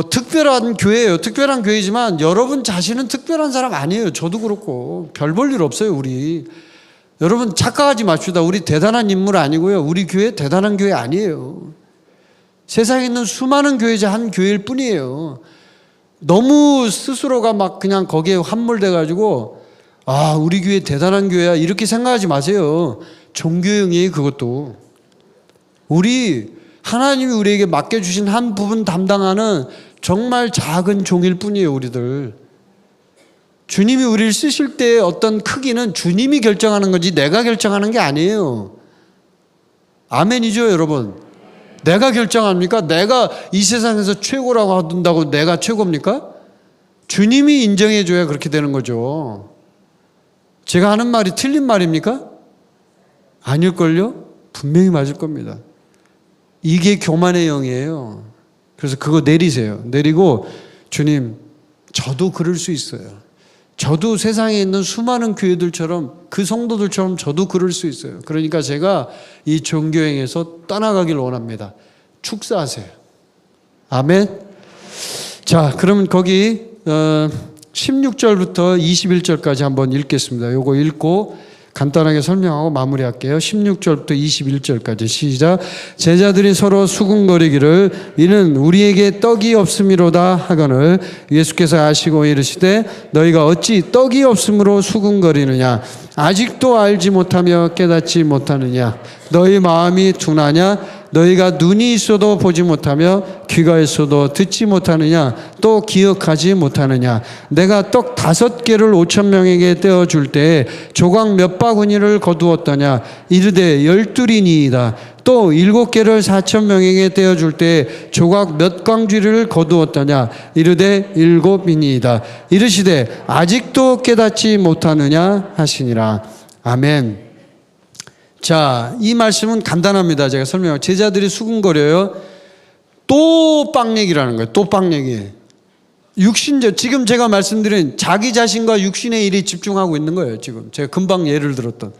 특별한 교회예요. 특별한 교회지만 여러분 자신은 특별한 사람 아니에요. 저도 그렇고 별 볼 일 없어요. 우리 여러분 착각하지 맙시다. 우리 대단한 인물 아니고요. 우리 교회 대단한 교회 아니에요. 세상에 있는 수많은 교회자 한 교회일 뿐이에요. 너무 스스로가 막 그냥 거기에 함몰돼 가지고 우리 교회 대단한 교회야 이렇게 생각하지 마세요. 종교형이에요. 그것도 우리 하나님이 우리에게 맡겨주신 한 부분 담당하는 정말 작은 종일 뿐이에요. 우리들 주님이 우리를 쓰실 때의 어떤 크기는 주님이 결정하는 거지 내가 결정하는 게 아니에요. 아멘이죠 여러분. 내가 결정합니까? 내가 이 세상에서 최고라고 한다고 내가 최고입니까? 주님이 인정해 줘야 그렇게 되는 거죠. 제가 하는 말이 틀린 말입니까? 아닐걸요? 분명히 맞을 겁니다. 이게 교만의 영이에요. 그래서 그거 내리세요. 내리고 주님, 저도 그럴 수 있어요. 저도 세상에 있는 수많은 교회들처럼 그 성도들처럼 저도 그럴 수 있어요. 그러니까 제가 이 종교행에서 떠나가길 원합니다. 축사하세요. 아멘. 자, 그러면 거기 16절부터 21절까지 한번 읽겠습니다. 요거 읽고 간단하게 설명하고 마무리할게요. 16절부터 21절까지 시작. 제자들이 서로 수군거리기를 이는 우리에게 떡이 없음이로다 하거늘 예수께서 아시고 이르시되 너희가 어찌 떡이 없음으로 수군거리느냐 아직도 알지 못하며 깨닫지 못하느냐 너희 마음이 둔하냐 너희가 눈이 있어도 보지 못하며 귀가 있어도 듣지 못하느냐 또 기억하지 못하느냐 내가 떡 5개를 5,000명에게 떼어줄 때에 조각 몇 바구니를 거두었더냐 이르되 12이니이다 또 7개를 4,000명에게 떼어줄 때에 조각 몇 광쥐를 거두었더냐 이르되 7이니이다 이르시되 아직도 깨닫지 못하느냐 하시니라. 아멘. 자, 이 말씀은 간단합니다. 제가 설명해요. 제자들이 수군거려요. 또 빵 얘기라는 거예요. 또 빵 얘기. 육신적, 지금 제가 말씀드린 자기 자신과 육신의 일에 집중하고 있는 거예요. 지금 제가 금방 예를 들었던.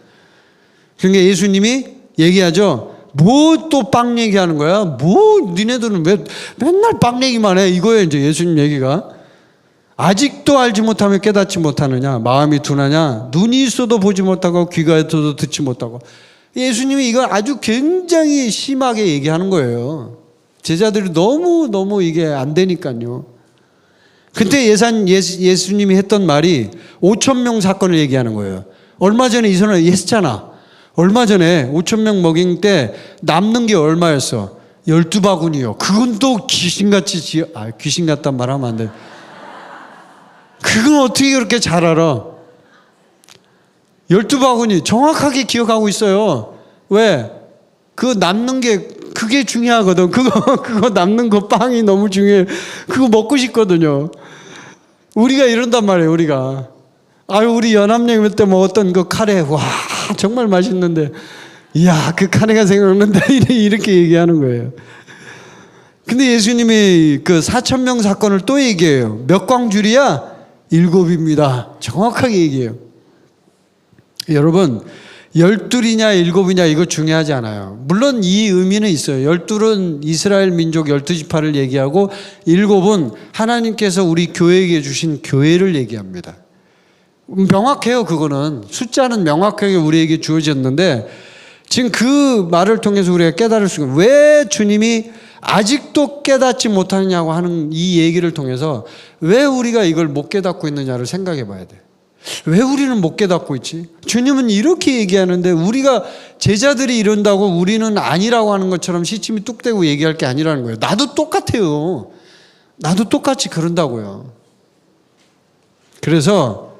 그러니까 예수님이 얘기하죠. 뭐 또 빵 얘기하는 거야? 뭐 니네들은 왜 맨날 빵 얘기만 해? 이거예요. 이제 예수님 얘기가. 아직도 알지 못하며 깨닫지 못하느냐? 마음이 둔하냐? 눈이 있어도 보지 못하고 귀가 있어도 듣지 못하고. 예수님이 이걸 아주 굉장히 심하게 얘기하는 거예요. 제자들이 너무 이게 안 되니까요. 근데 예수님이 했던 말이 5,000명 사건을 얘기하는 거예요. 얼마 전에 이 선을 했잖아. 얼마 전에 5,000명 먹인 때 남는 게 얼마였어? 12바구니요. 그건 또 귀신같이 귀신 같단 말 하면 안 돼. 그건 어떻게 그렇게 잘 알아? 12바구니 정확하게 기억하고 있어요. 왜? 그 남는 게 그게 중요하거든. 그거 남는 거 빵이 너무 중요해. 그거 먹고 싶거든요. 우리가 이런단 말이에요. 우리가 우리 연합여행 때 먹었던 그 카레 와 정말 맛있는데 이야 그 카레가 생각난다 이렇게 얘기하는 거예요. 근데 예수님이 그 4,000명 사건을 또 얘기해요. 몇 광줄이야? 7입니다. 정확하게 얘기해요. 여러분 12이냐 7이냐 이거 중요하지 않아요. 물론 이 의미는 있어요. 12은 이스라엘 민족 12지파를 얘기하고 7은 하나님께서 우리 교회에게 주신 교회를 얘기합니다. 명확해요. 그거는 숫자는 명확하게 우리에게 주어졌는데 지금 그 말을 통해서 우리가 깨달을 수 있는 왜 주님이 아직도 깨닫지 못하느냐고 하는 이 얘기를 통해서 왜 우리가 이걸 못 깨닫고 있느냐를 생각해 봐야 돼. 왜 우리는 못 깨닫고 있지? 주님은 이렇게 얘기하는데 우리가 제자들이 이런다고 우리는 아니라고 하는 것처럼 시침이 뚝 떼고 얘기할 게 아니라는 거예요. 나도 똑같아요. 나도 똑같이 그런다고요. 그래서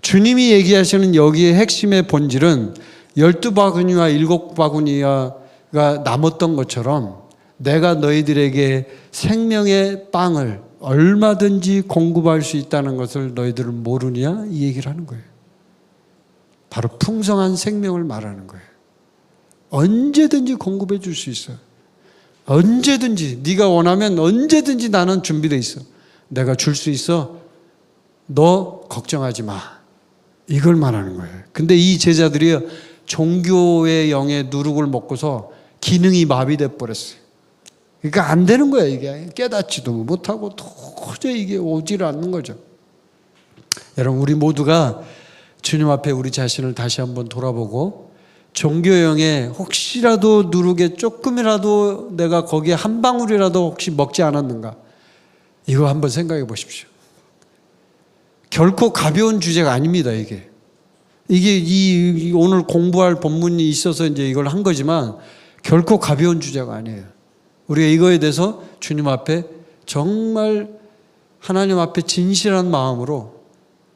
주님이 얘기하시는 여기에 핵심의 본질은 12바구니와 7바구니가 남았던 것처럼 내가 너희들에게 생명의 빵을 얼마든지 공급할 수 있다는 것을 너희들은 모르냐? 이 얘기를 하는 거예요. 바로 풍성한 생명을 말하는 거예요. 언제든지 공급해 줄 수 있어요. 언제든지 네가 원하면 언제든지 나는 준비되어 있어. 내가 줄 수 있어. 너 걱정하지 마. 이걸 말하는 거예요. 근데 이 제자들이 종교의 영의 누룩을 먹고서 기능이 마비돼 버렸어요. 그러니까 안 되는 거야. 이게 깨닫지도 못하고 도저히 이게 오지를 않는 거죠. 여러분 우리 모두가 주님 앞에 우리 자신을 다시 한번 돌아보고 종교영에 혹시라도 누룩에 조금이라도 내가 거기에 한 방울이라도 혹시 먹지 않았는가 이거 한번 생각해 보십시오. 결코 가벼운 주제가 아닙니다. 이게 오늘 공부할 본문이 있어서 이제 이걸 한 거지만 결코 가벼운 주제가 아니에요. 우리가 이거에 대해서 주님 앞에 정말 하나님 앞에 진실한 마음으로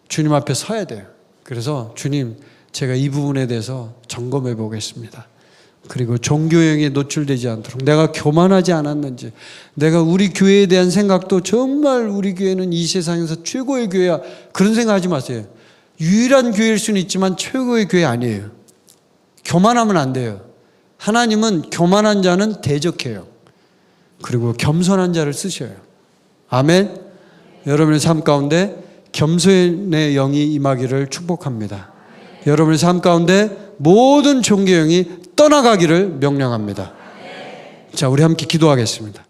주님 앞에 서야 돼요. 그래서 주님 제가 이 부분에 대해서 점검해 보겠습니다. 그리고 종교형에 노출되지 않도록 내가 교만하지 않았는지, 내가 우리 교회에 대한 생각도 정말 우리 교회는 이 세상에서 최고의 교회야, 그런 생각하지 마세요. 유일한 교회일 수는 있지만 최고의 교회 아니에요. 교만하면 안 돼요. 하나님은 교만한 자는 대적해요. 그리고 겸손한 자를 쓰셔요. 아멘. 여러분의 삶 가운데 겸손의 영이 임하기를 축복합니다. 여러분의 삶 가운데 모든 종교형이 떠나가기를 명령합니다. 자, 우리 함께 기도하겠습니다.